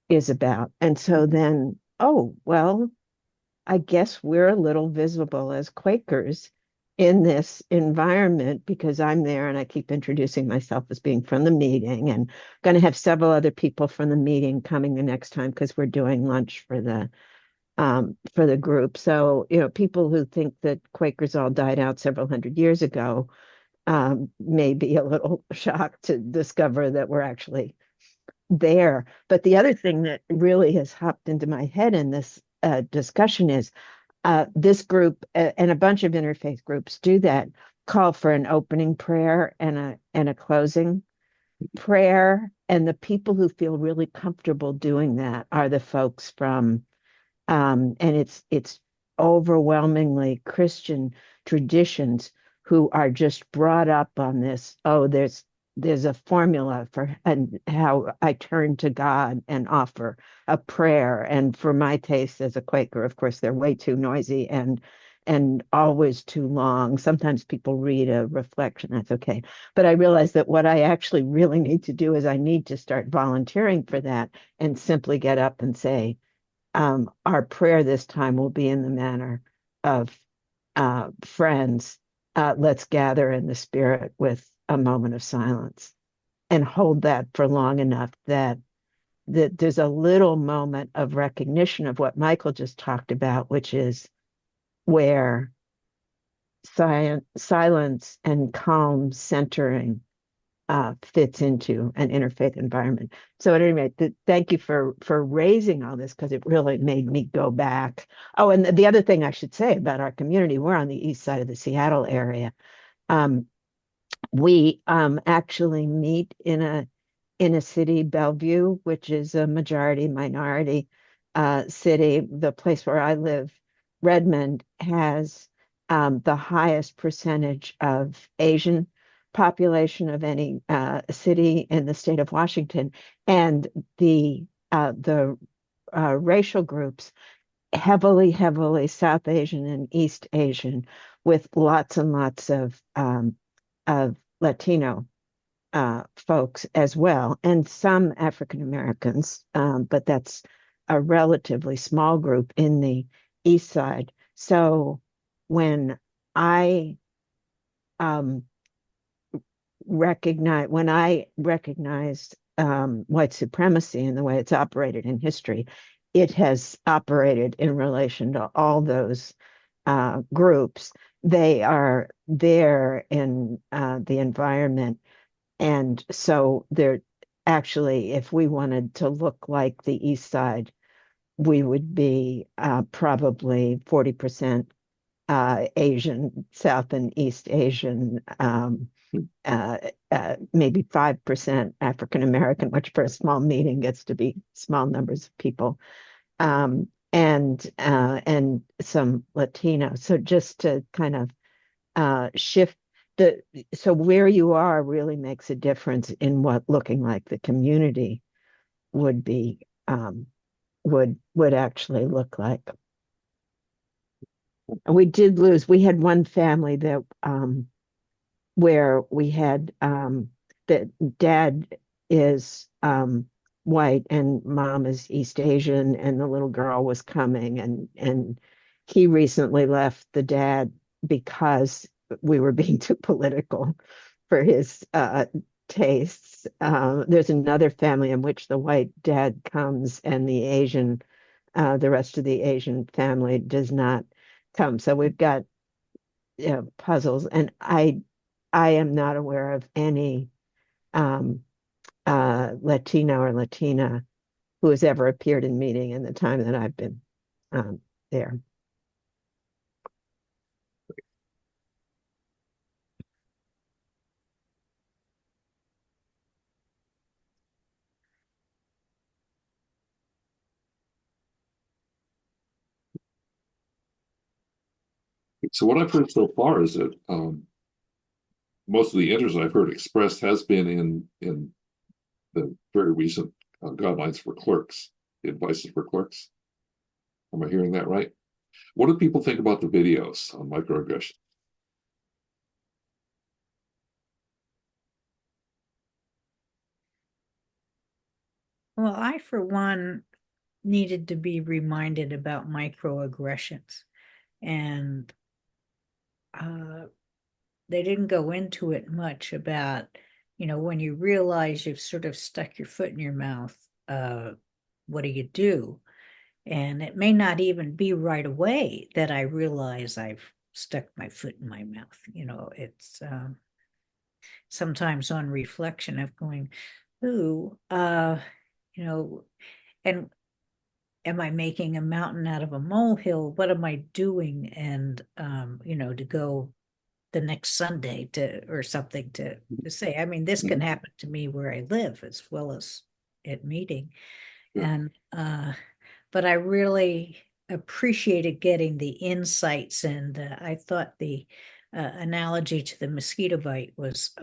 is about. And so then, oh, well, I guess we're a little visible as Quakers in this environment because I'm there and I keep introducing myself as being from the meeting, and going to have several other people from the meeting coming the next time because we're doing lunch for the group. So, people who think that Quakers all died out several hundred years ago may be a little shocked to discover that we're actually there. But the other thing that really has hopped into my head in this discussion is this group and a bunch of interfaith groups do that, call for an opening prayer and a closing prayer. And the people who feel really comfortable doing that are the folks from and it's overwhelmingly Christian traditions who are just brought up on this. Oh, there's a formula for and how I turn to God and offer a prayer. And for my taste as a Quaker, of course, they're way too noisy and always too long. Sometimes people read a reflection, that's okay. But I realized that what I actually really need to do is I need to start volunteering for that and simply get up and say, our prayer this time will be in the manner of friends. Let's gather in the spirit with a moment of silence and hold that for long enough that there's a little moment of recognition of what Michael just talked about, which is where silence and calm centering fits into an interfaith environment. So at any rate, thank you for raising all this, because it really made me go back. Oh, and the other thing I should say about our community, we're on the east side of the Seattle area. We actually meet in a city, Bellevue, which is a majority minority city. The place where I live, Redmond, has the highest percentage of Asian population of any city in the state of Washington, and the racial groups heavily South Asian and East Asian, with lots and lots of Latino folks as well, and some African Americans, but that's a relatively small group in the East Side. So when I recognized white supremacy and the way it's operated in history, it has operated in relation to all those groups. They are there in the environment. And so they're actually, if we wanted to look like the East Side, we would be probably 40% Asian, South and East Asian, maybe 5% African American, which for a small meeting gets to be small numbers of people, and some Latino. So just to kind of shift so where you are really makes a difference in what looking like the community would be, would actually look like. And we had one family that where we had that dad is white and mom is East Asian, and the little girl was coming, and he recently left the dad because we were being too political for his tastes. There's another family in which the white dad comes and the rest of the Asian family does not come. So we've got puzzles, and I am not aware of any Latino or Latina who has ever appeared in meeting in the time that I've been there. So what I've heard so far is that most of the interest I've heard expressed has been in the very recent guidelines for clerks, the advices for clerks. Am I hearing that right? What do people think about the videos on microaggression? Well, I, for one, needed to be reminded about microaggressions. And they didn't go into it much about, when you realize you've sort of stuck your foot in your mouth, what do you do? And it may not even be right away that I realize I've stuck my foot in my mouth. It's sometimes on reflection of going, ooh, and am I making a mountain out of a molehill? What am I doing? And, to go the next Sunday or something to say, I mean, this can happen to me where I live as well as at meeting. And, but I really appreciated getting the insights, and I thought the analogy to the mosquito bite was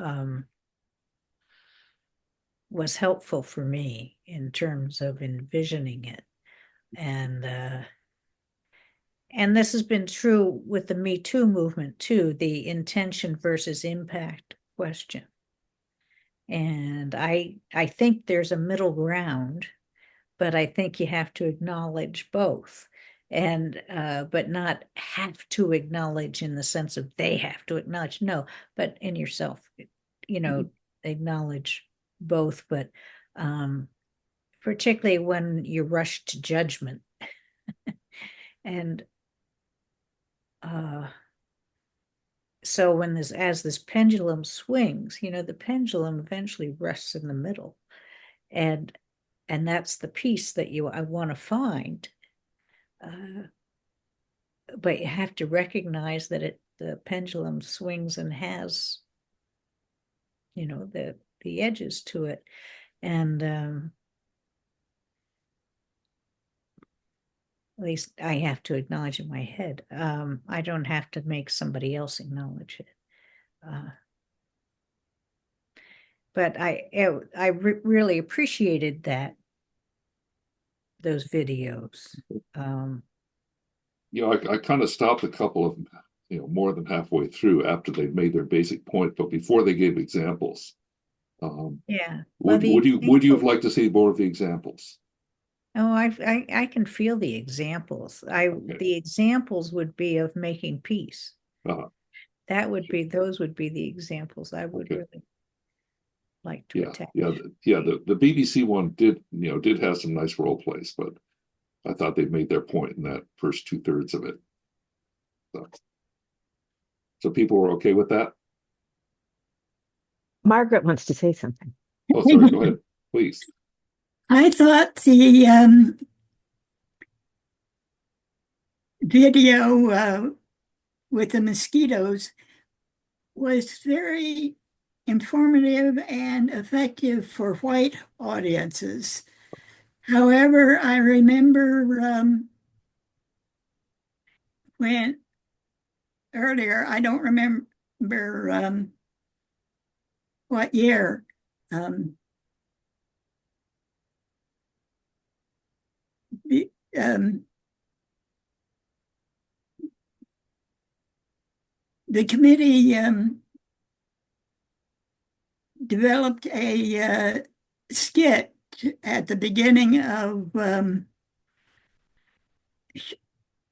helpful for me in terms of envisioning it. And this has been true with the Me Too movement too, the intention versus impact question. And I think there's a middle ground, but I think you have to acknowledge both. And but not have to acknowledge in the sense of they have to acknowledge, no, but in yourself, acknowledge both, but particularly when you rush to judgment. And so as this pendulum swings, the pendulum eventually rests in the middle, and that's the piece that I want to find. But you have to recognize that the pendulum swings and has, the edges to it, and at least I have to acknowledge in my head. I don't have to make somebody else acknowledge it. But I really appreciated those videos. I kind of stopped a couple of more than halfway through after they'd made their basic point, but before they gave examples. Yeah. Would you have liked to see more of the examples? Oh, I can feel the examples. The examples would be of making peace. Those would be the examples I would really like to attack. The BBC one did have some nice role plays, but I thought they made their point in that first 2/3 of it. So people were okay with that? Margaret wants to say something. Oh, sorry, go ahead, please. I thought the video with the mosquitoes was very informative and effective for white audiences. However, I remember when earlier, I don't remember what year, the committee developed a skit at the beginning of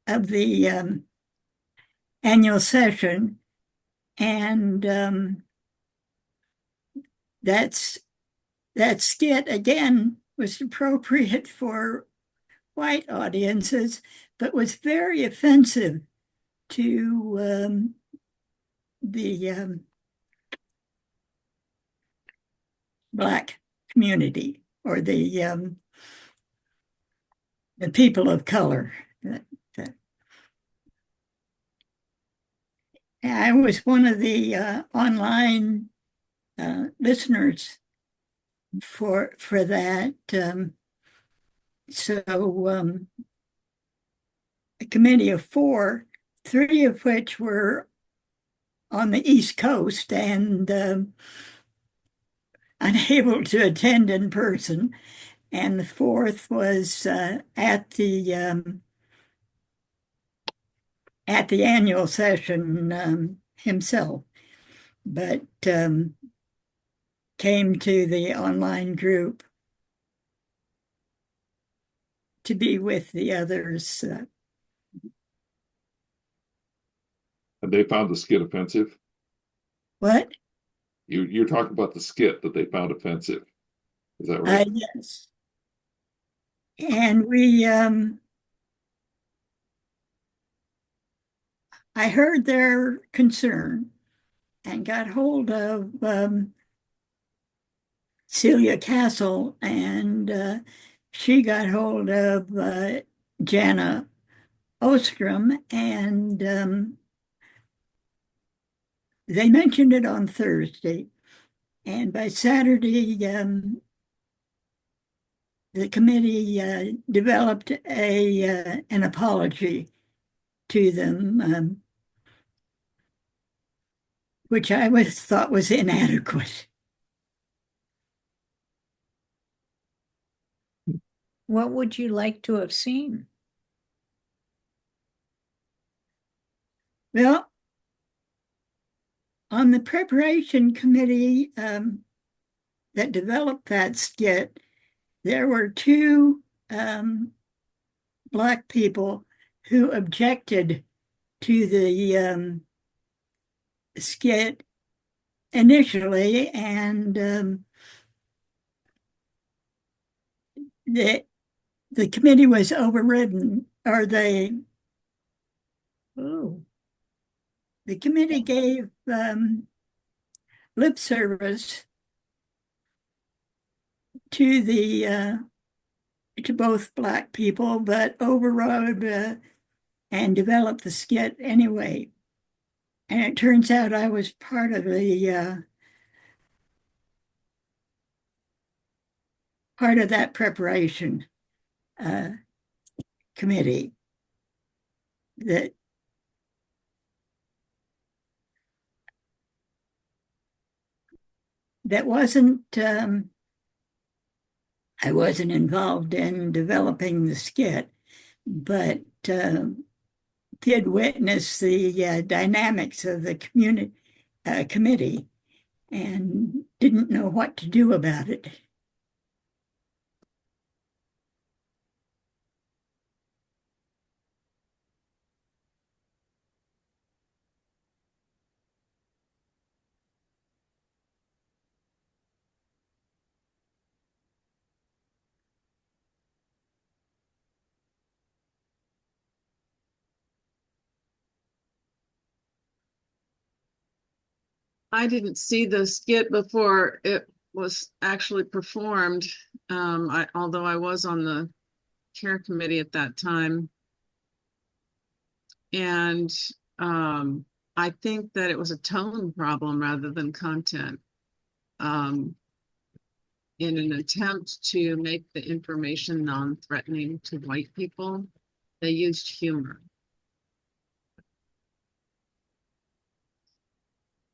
the annual session, and that skit again was appropriate for white audiences, but was very offensive to the Black community, or the people of color. I was one of the online listeners for that. A committee of 4, 3 of which were on the East Coast and unable to attend in person, and the 4th was at the annual session himself, but came to the online group to be with the others. And they found the skit offensive? What? You're talking about the skit that they found offensive. Is that right? Yes. And I heard their concern and got hold of Celia Castle, and she got hold of Jana Ostrom, and they mentioned it on Thursday. And by Saturday, the committee developed an apology to them. which I was thought was inadequate. What would you like to have seen? Well, on the preparation committee that developed that skit, there were two Black people who objected to the skit initially, and the committee was overridden, or the committee gave lip service to the to both Black people, but overrode and developed the skit anyway. And it turns out I was part of the part of that preparation committee that wasn't I wasn't involved in developing the skit, but did witness the dynamics of the committee and didn't know what to do about it. I didn't see the skit before it was actually performed, although I was on the care committee at that time. And I think that it was a tone problem rather than content. In an attempt to make the information non-threatening to white people, they used humor.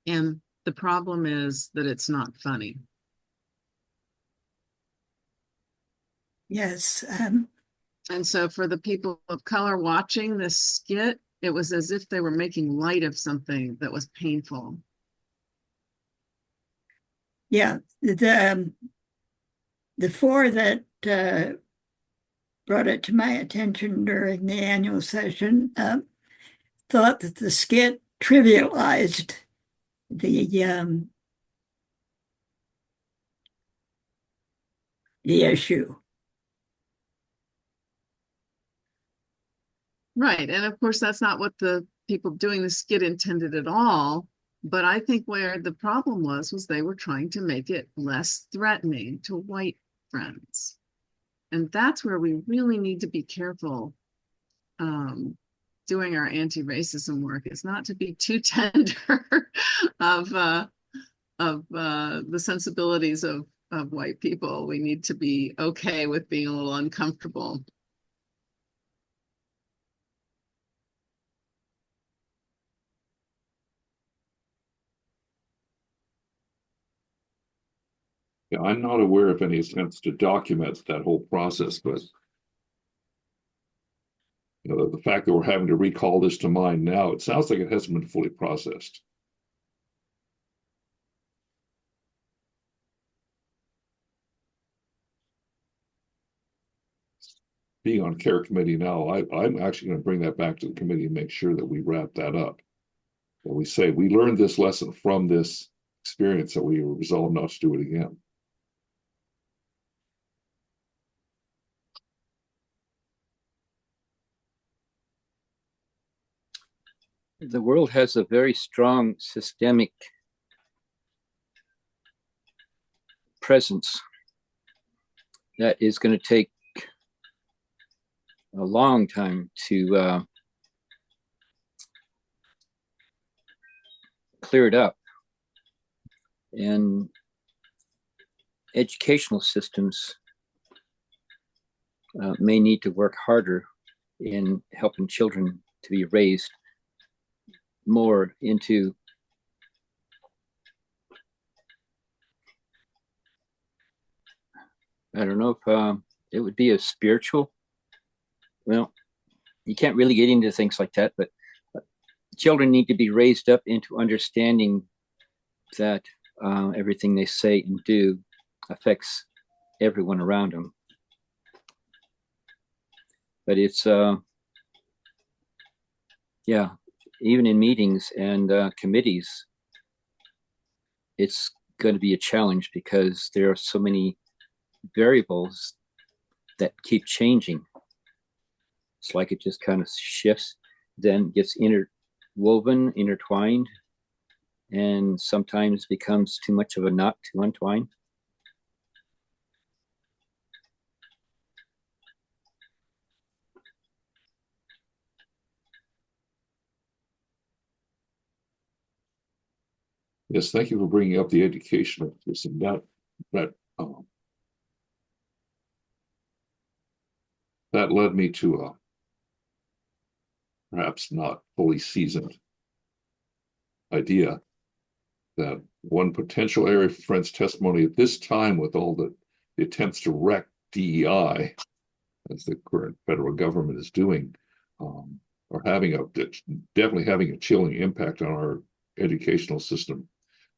And the problem is that it's not funny. Yes. And so for the people of color watching this skit, it was as if they were making light of something that was painful. Yeah, the four that brought it to my attention during the annual session thought that the skit trivialized the issue. Right. And of course, that's not what the people doing the skit intended at all. But I think where the problem was they were trying to make it less threatening to white friends. And that's where we really need to be careful doing our anti-racism work. It's not to be too tender of the sensibilities of white people. We need to be okay with being a little uncomfortable. Yeah, I'm not aware of any attempts to document that whole process, but you know, the fact that we're having to recall this to mind now, it sounds like it hasn't been fully processed. Being on care committee now, I'm actually going to bring that back to the committee and make sure that we wrap that up. That we say we learned this lesson from this experience, that we resolve not to do it again. The world has a very strong systemic presence that is going to take a long time to clear it up. And educational systems may need to work harder in helping children to be raised more into I don't know if it would be a spiritual. Well, you can't really get into things like that, but children need to be raised up into understanding that everything they say and do affects everyone around them. But it's, yeah, even in meetings and committees, it's going to be a challenge because there are so many variables that keep changing. It's like it just kind of shifts, then gets interwoven, intertwined, and sometimes becomes too much of a knot to untwine. Yes, thank you for bringing up the educational system. That led me to a perhaps not fully seasoned idea that one potential area for Friends testimony at this time, with all the attempts to wreck DEI, as the current federal government is doing, are definitely having a chilling impact on our educational system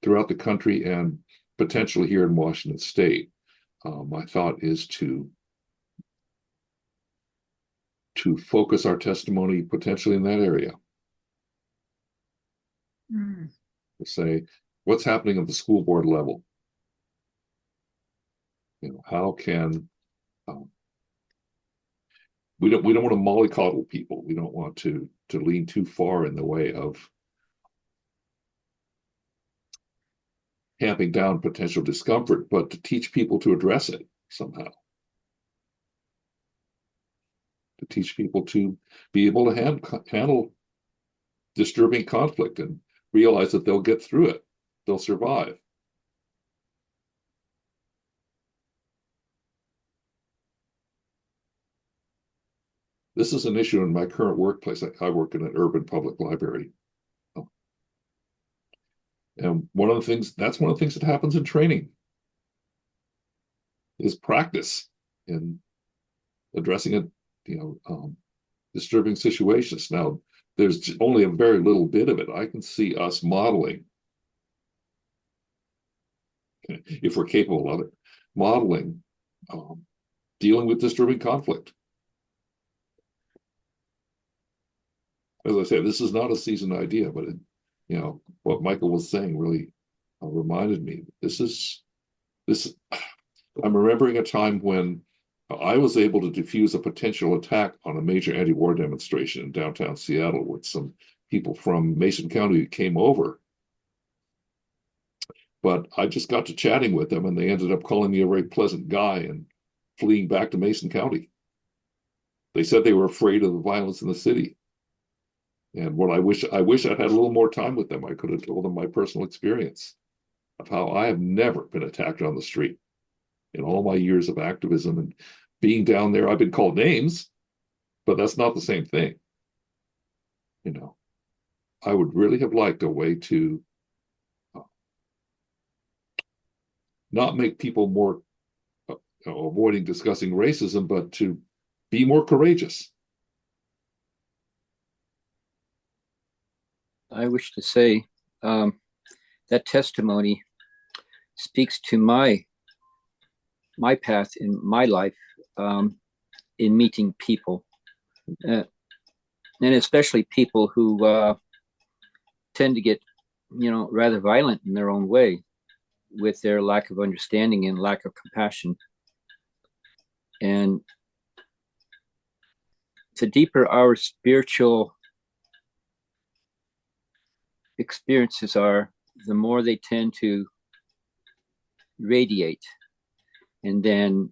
throughout the country and potentially here in Washington State. My thought is to focus our testimony potentially in that area. To say what's happening at the school board level. How can we don't want to mollycoddle people. We don't want to lean too far in the way of tamping down potential discomfort, but to teach people to address it somehow. To teach people to be able to handle disturbing conflict and realize that they'll get through it. They'll survive. This is an issue in my current workplace. I work in an urban public library. And that's one of the things that happens in training is practice in addressing disturbing situations. Now, there's only a very little bit of it. I can see us modeling, if we're capable of it, modeling, dealing with disturbing conflict. As I said, this is not a seasoned idea, but what Michael was saying really reminded me. I'm remembering a time when I was able to defuse a potential attack on a major anti-war demonstration in downtown Seattle with some people from Mason County who came over. But I just got to chatting with them and they ended up calling me a very pleasant guy and fleeing back to Mason County. They said they were afraid of the violence in the city. And what I wish I'd had a little more time with them. I could have told them my personal experience of how I have never been attacked on the street in all my years of activism and being down there. I've been called names, but that's not the same thing. I would really have liked a way to not make people more avoiding discussing racism, but to be more courageous. I wish to say that testimony speaks to my path in my life in meeting people, and especially people who tend to get, rather violent in their own way with their lack of understanding and lack of compassion. And the deeper our spiritual experiences are, the more they tend to radiate and then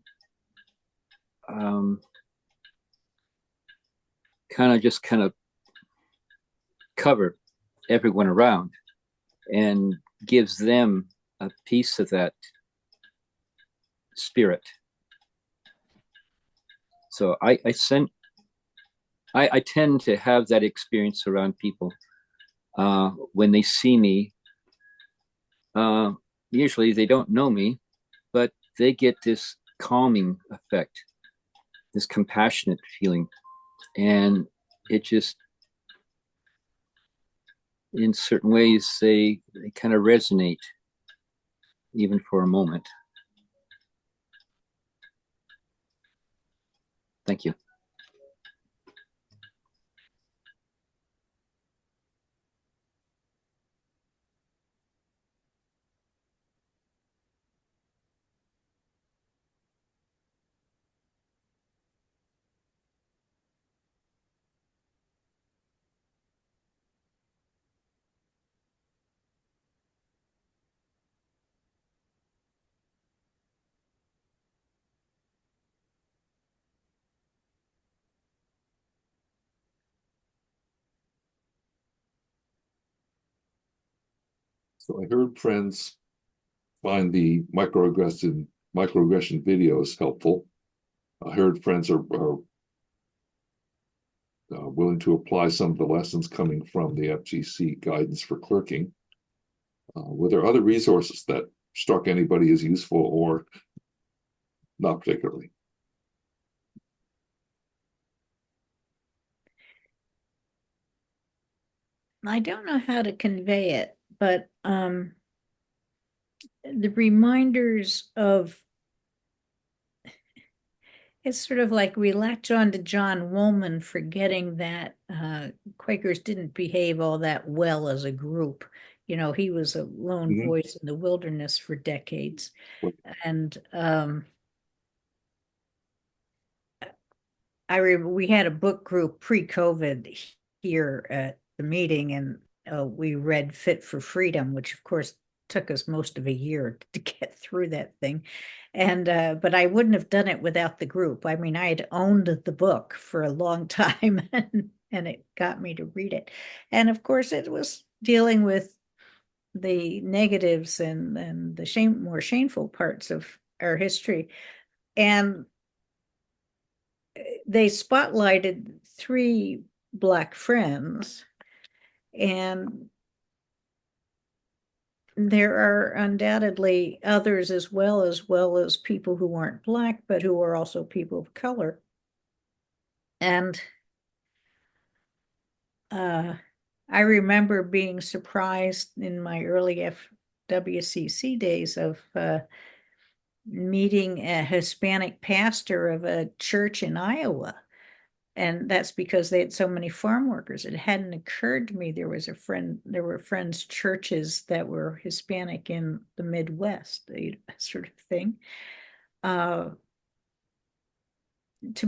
kind of cover everyone around and gives them a piece of that spirit. So I tend to have that experience around people. When they see me, usually they don't know me, but they get this calming effect, this compassionate feeling. And it just, in certain ways, they kind of resonate, even for a moment. Thank you. So I heard friends find the microaggression videos helpful. I heard friends are willing to apply some of the lessons coming from the FGC guidance for clerking. Were there other resources that struck anybody as useful or not particularly? I don't know how to convey it, but the reminders of, it's sort of like we latch on to John Woolman, forgetting that Quakers didn't behave all that well as a group. You know, he was a lone voice in the wilderness for decades. And we had a book group pre-COVID here at the meeting, and we read Fit for Freedom, which of course took us most of a year to get through that thing. And but I wouldn't have done it without the group. I mean, I had owned the book for a long time, and it got me to read it. And of course, it was dealing with the negatives and the more shameful parts of our history. And they spotlighted 3 Black friends, and there are undoubtedly others as well as people who aren't Black, but who are also people of color. And I remember being surprised in my early FWCC days of meeting a Hispanic pastor of a church in Iowa. And that's because they had so many farm workers. It hadn't occurred to me there were friends' churches that were Hispanic in the Midwest, sort of thing. To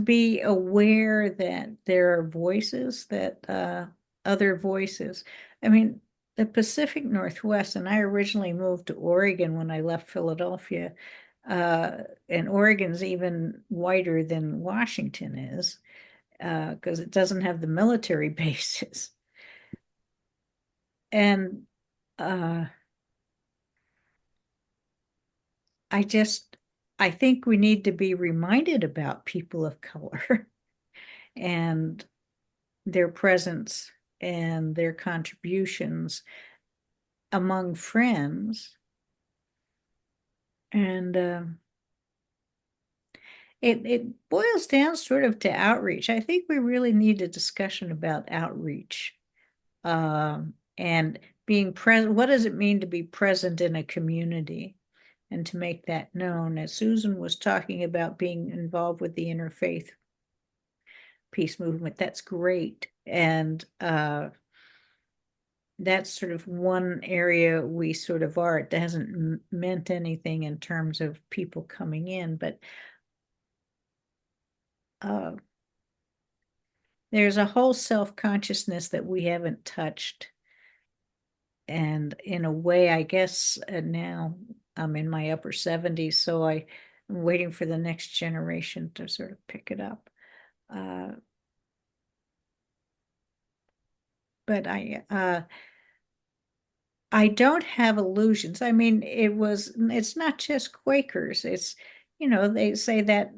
be aware that there are voices, that other voices. I mean, the Pacific Northwest, and I originally moved to Oregon when I left Philadelphia, and Oregon's even whiter than Washington is, because it doesn't have the military bases. And I think we need to be reminded about people of color and their presence and their contributions among friends. And it boils down sort of to outreach. I think we really need a discussion about outreach, and being present. What does it mean to be present in a community and to make that known? As Susan was talking about being involved with the interfaith peace movement, that's great. And that's sort of one area we sort of are. It hasn't meant anything in terms of people coming in, but there's a whole self-consciousness that we haven't touched. And in a way, I guess now I'm in my upper 70s, so I'm waiting for the next generation to sort of pick it up. But I don't have illusions. I mean, it's not just Quakers. It's, they say that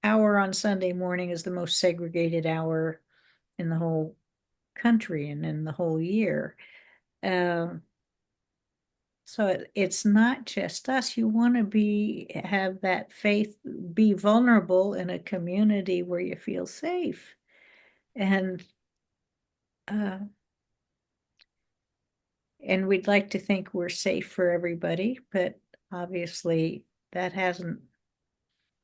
hour on Sunday morning is the most segregated hour in the whole country and in the whole year. So it's not just us. You want to have that faith, be vulnerable in a community where you feel safe. And we'd like to think we're safe for everybody, but obviously that hasn't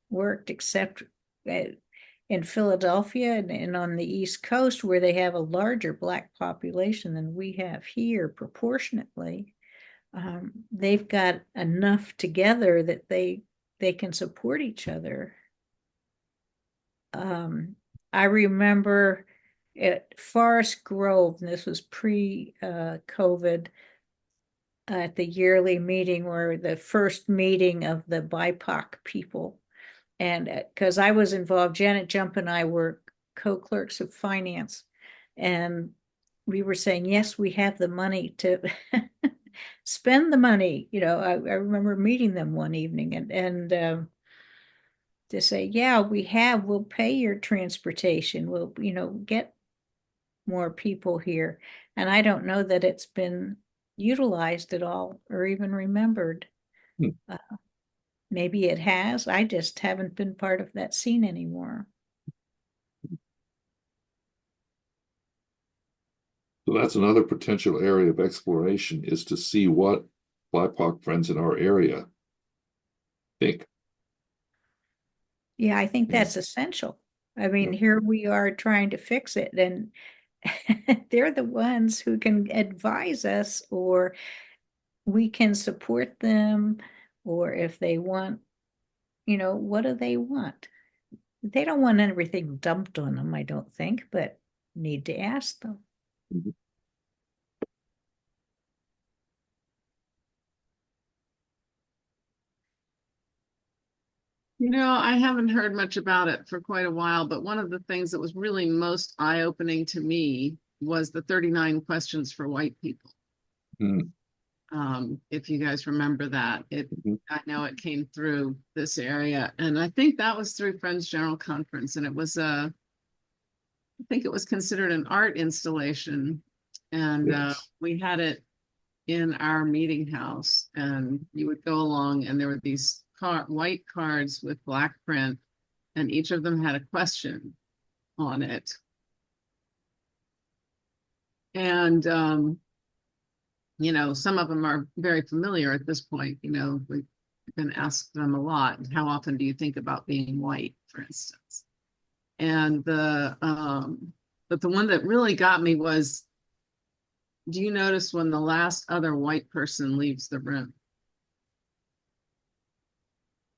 worked, except in Philadelphia and on the East Coast, where they have a larger Black population than we have here proportionately. They've got enough together that they can support each other. I remember at Forest Grove, and this was pre-COVID, at the yearly meeting, where the first meeting of the BIPOC people. And because I was involved, Janet Jump and I were co-clerks of finance. And we were saying, yes, we have the money to spend the money. I remember meeting them one evening and to say, yeah, we'll pay your transportation. We'll, get more people here. And I don't know that it's been utilized at all or even remembered. Maybe it has. I just haven't been part of that scene anymore. So that's another potential area of exploration, is to see what BIPOC friends in our area think. Yeah, I think that's essential. I mean, here we are trying to fix it, and they're the ones who can advise us, or we can support them, or if they want, what do they want? They don't want everything dumped on them, I don't think, but need to ask them. I haven't heard much about it for quite a while, but one of the things that was really most eye-opening to me was the 39 questions for white people. If you guys remember that, I know it came through this area, and I think that was through Friends General Conference, and it was I think it was considered an art installation, and we had it in our meeting house, and you would go along, and there were these white cards with black print, and each of them had a question on it. And some of them are very familiar at this point. We've been asked them a lot. How often do you think about being white, for instance? And but the one that really got me was, do you notice when the last other white person leaves the room?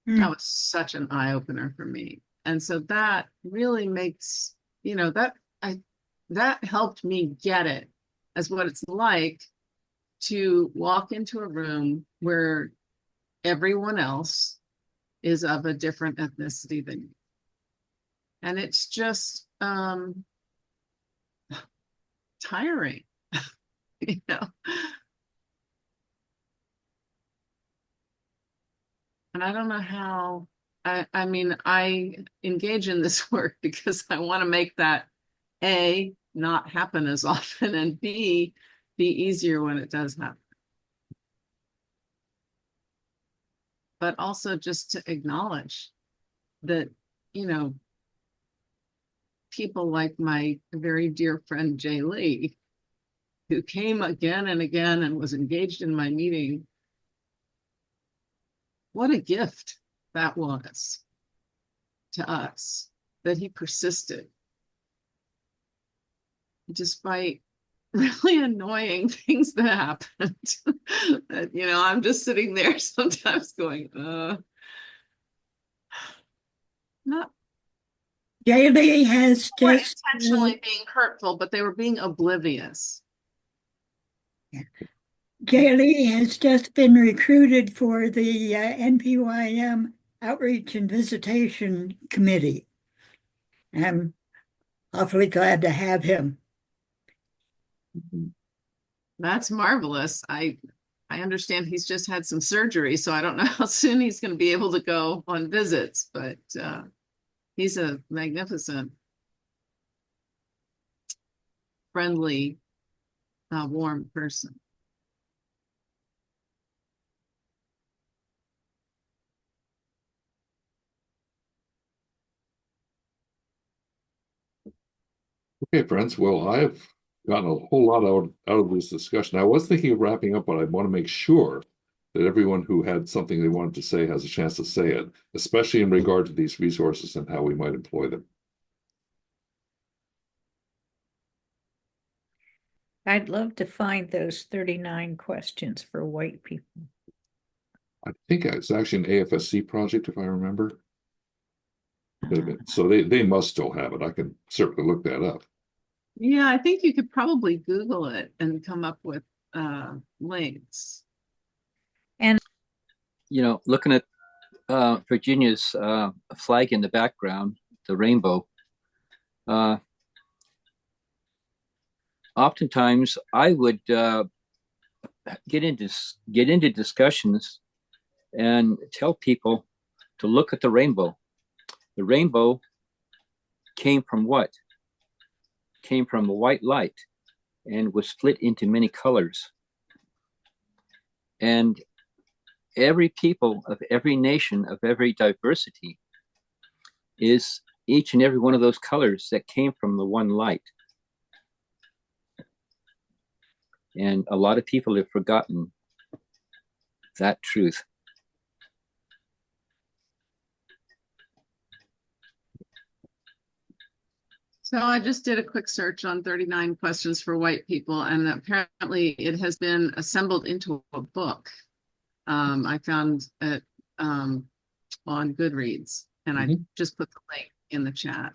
That was such an eye-opener for me. And so that really makes, that helped me get it as what it's like to walk into a room where everyone else is of a different ethnicity than you. And it's just tiring, And I don't know how, I mean, I engage in this work because I want to make that, A, not happen as often, and B, be easier when it does happen. But also just to acknowledge that, people like my very dear friend Jay Lee, who came again and again and was engaged in my meeting, what a gift that was to us, that he persisted despite really annoying things that happened. That, I'm just sitting there sometimes going, not Jay Lee has just intentionally being hurtful, but they were being oblivious. Jay Lee has just been recruited for the NPYM Outreach and Visitation Committee. I'm awfully glad to have him. That's marvelous. I understand he's just had some surgery, so I don't know how soon he's going to be able to go on visits, but he's a magnificent, friendly, warm person. Okay, friends. Well, I have gotten a whole lot out of this discussion. I was thinking of wrapping up, but I want to make sure that everyone who had something they wanted to say has a chance to say it, especially in regard to these resources and how we might employ them. I'd love to find those 39 questions for white people. I think it's actually an AFSC project, if I remember. So they must still have it. I can certainly look that up. Yeah, I think you could probably Google it and come up with links. And looking at Virginia's flag in the background, the rainbow. Oftentimes, I would get into discussions and tell people to look at the rainbow. The rainbow came from what? Came from a white light and was split into many colors. And every people of every nation, of every diversity, is each and every one of those colors that came from the one light. And a lot of people have forgotten that truth. So I just did a quick search on 39 questions for white people, and apparently it has been assembled into a book. I found it on Goodreads, and I just put the link in the chat.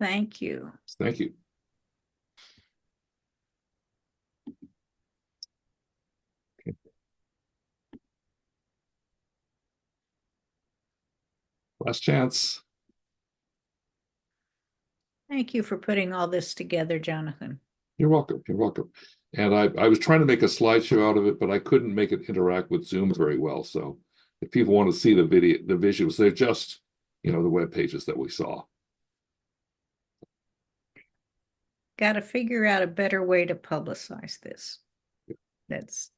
Thank you. Thank you. Okay. Last chance. Thank you for putting all this together, Jonathan. You're welcome. You're welcome. And I was trying to make a slideshow out of it, but I couldn't make it interact with Zoom very well. So if people want to see the visuals, they're just, the web pages that we saw. Got to figure out a better way to publicize this. This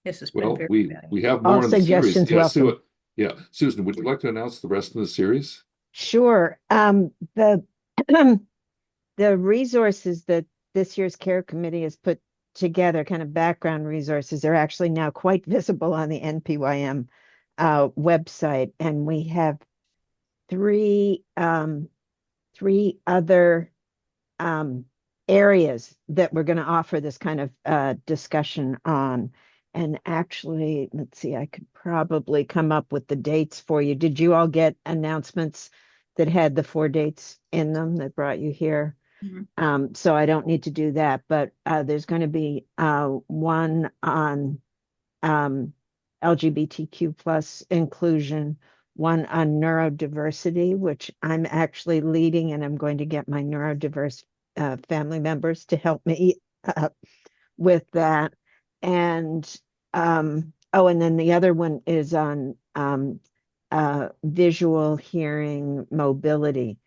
has been very valuable. We have more All in the series. suggestions welcome. Susan, would you like to announce the rest of the series? Sure. The resources that this year's care committee has put together, kind of background resources, are actually now quite visible on the NPYM website, and we have three other areas that we're going to offer this kind of discussion on. And actually, let's see, I could probably come up with the dates for you. Did you all get announcements that had the 4 dates in them that brought you here? Mm-hmm. So I don't need to do that, but there's going to be one on LGBTQ plus inclusion, one on neurodiversity, which I'm actually leading, and I'm going to get my neurodiverse family members to help me with that. And and then the other one is on visual, hearing, mobility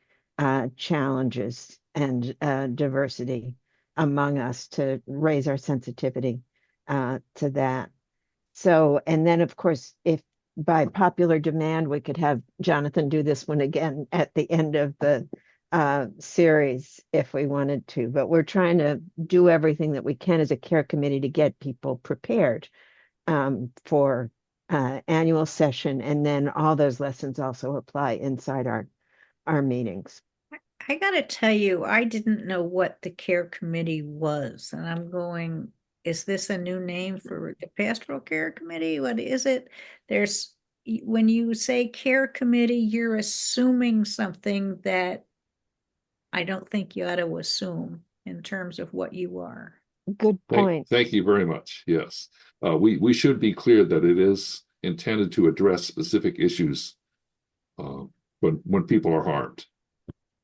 challenges and diversity among us, to raise our sensitivity to that. So, and then of course, if by popular demand, we could have Jonathan do this one again at the end of the series if we wanted to, but we're trying to do everything that we can as a care committee to get people prepared for annual session, and then all those lessons also apply inside our meetings. I gotta tell you, I didn't know what the care committee was, and I'm going, is this a new name for the pastoral care committee? What is it? When you say care committee, you're assuming something that I don't think you ought to assume in terms of what you are. Good point. Thank you very much. Yes. We should be clear that it is intended to address specific issues when people are harmed.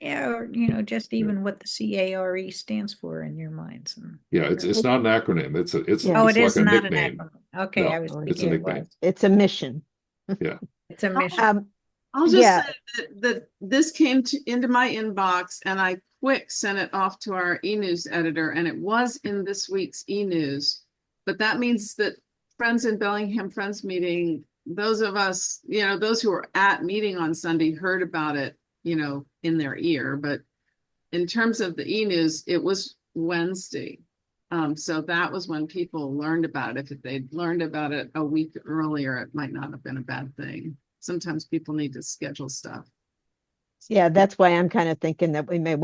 Yeah, or just even what the CARE stands for in your minds. Yeah, it's not an acronym. It's it is like a not nickname. an acronym. Okay, No, I was it's a nickname. It's a mission. Yeah. It's a mission. I'll just say that this came into my inbox, and I quick sent it off to our e-news editor, and it was in this week's e-news. But that means that Friends in Bellingham Friends meeting, those of us, those who were at meeting on Sunday heard about it, in their ear. But in terms of the e-news, it was Wednesday. So that was when people learned about it. If they'd learned about it a week earlier, it might not have been a bad thing. Sometimes people need to schedule stuff. Yeah, that's why I'm kind of thinking that we may want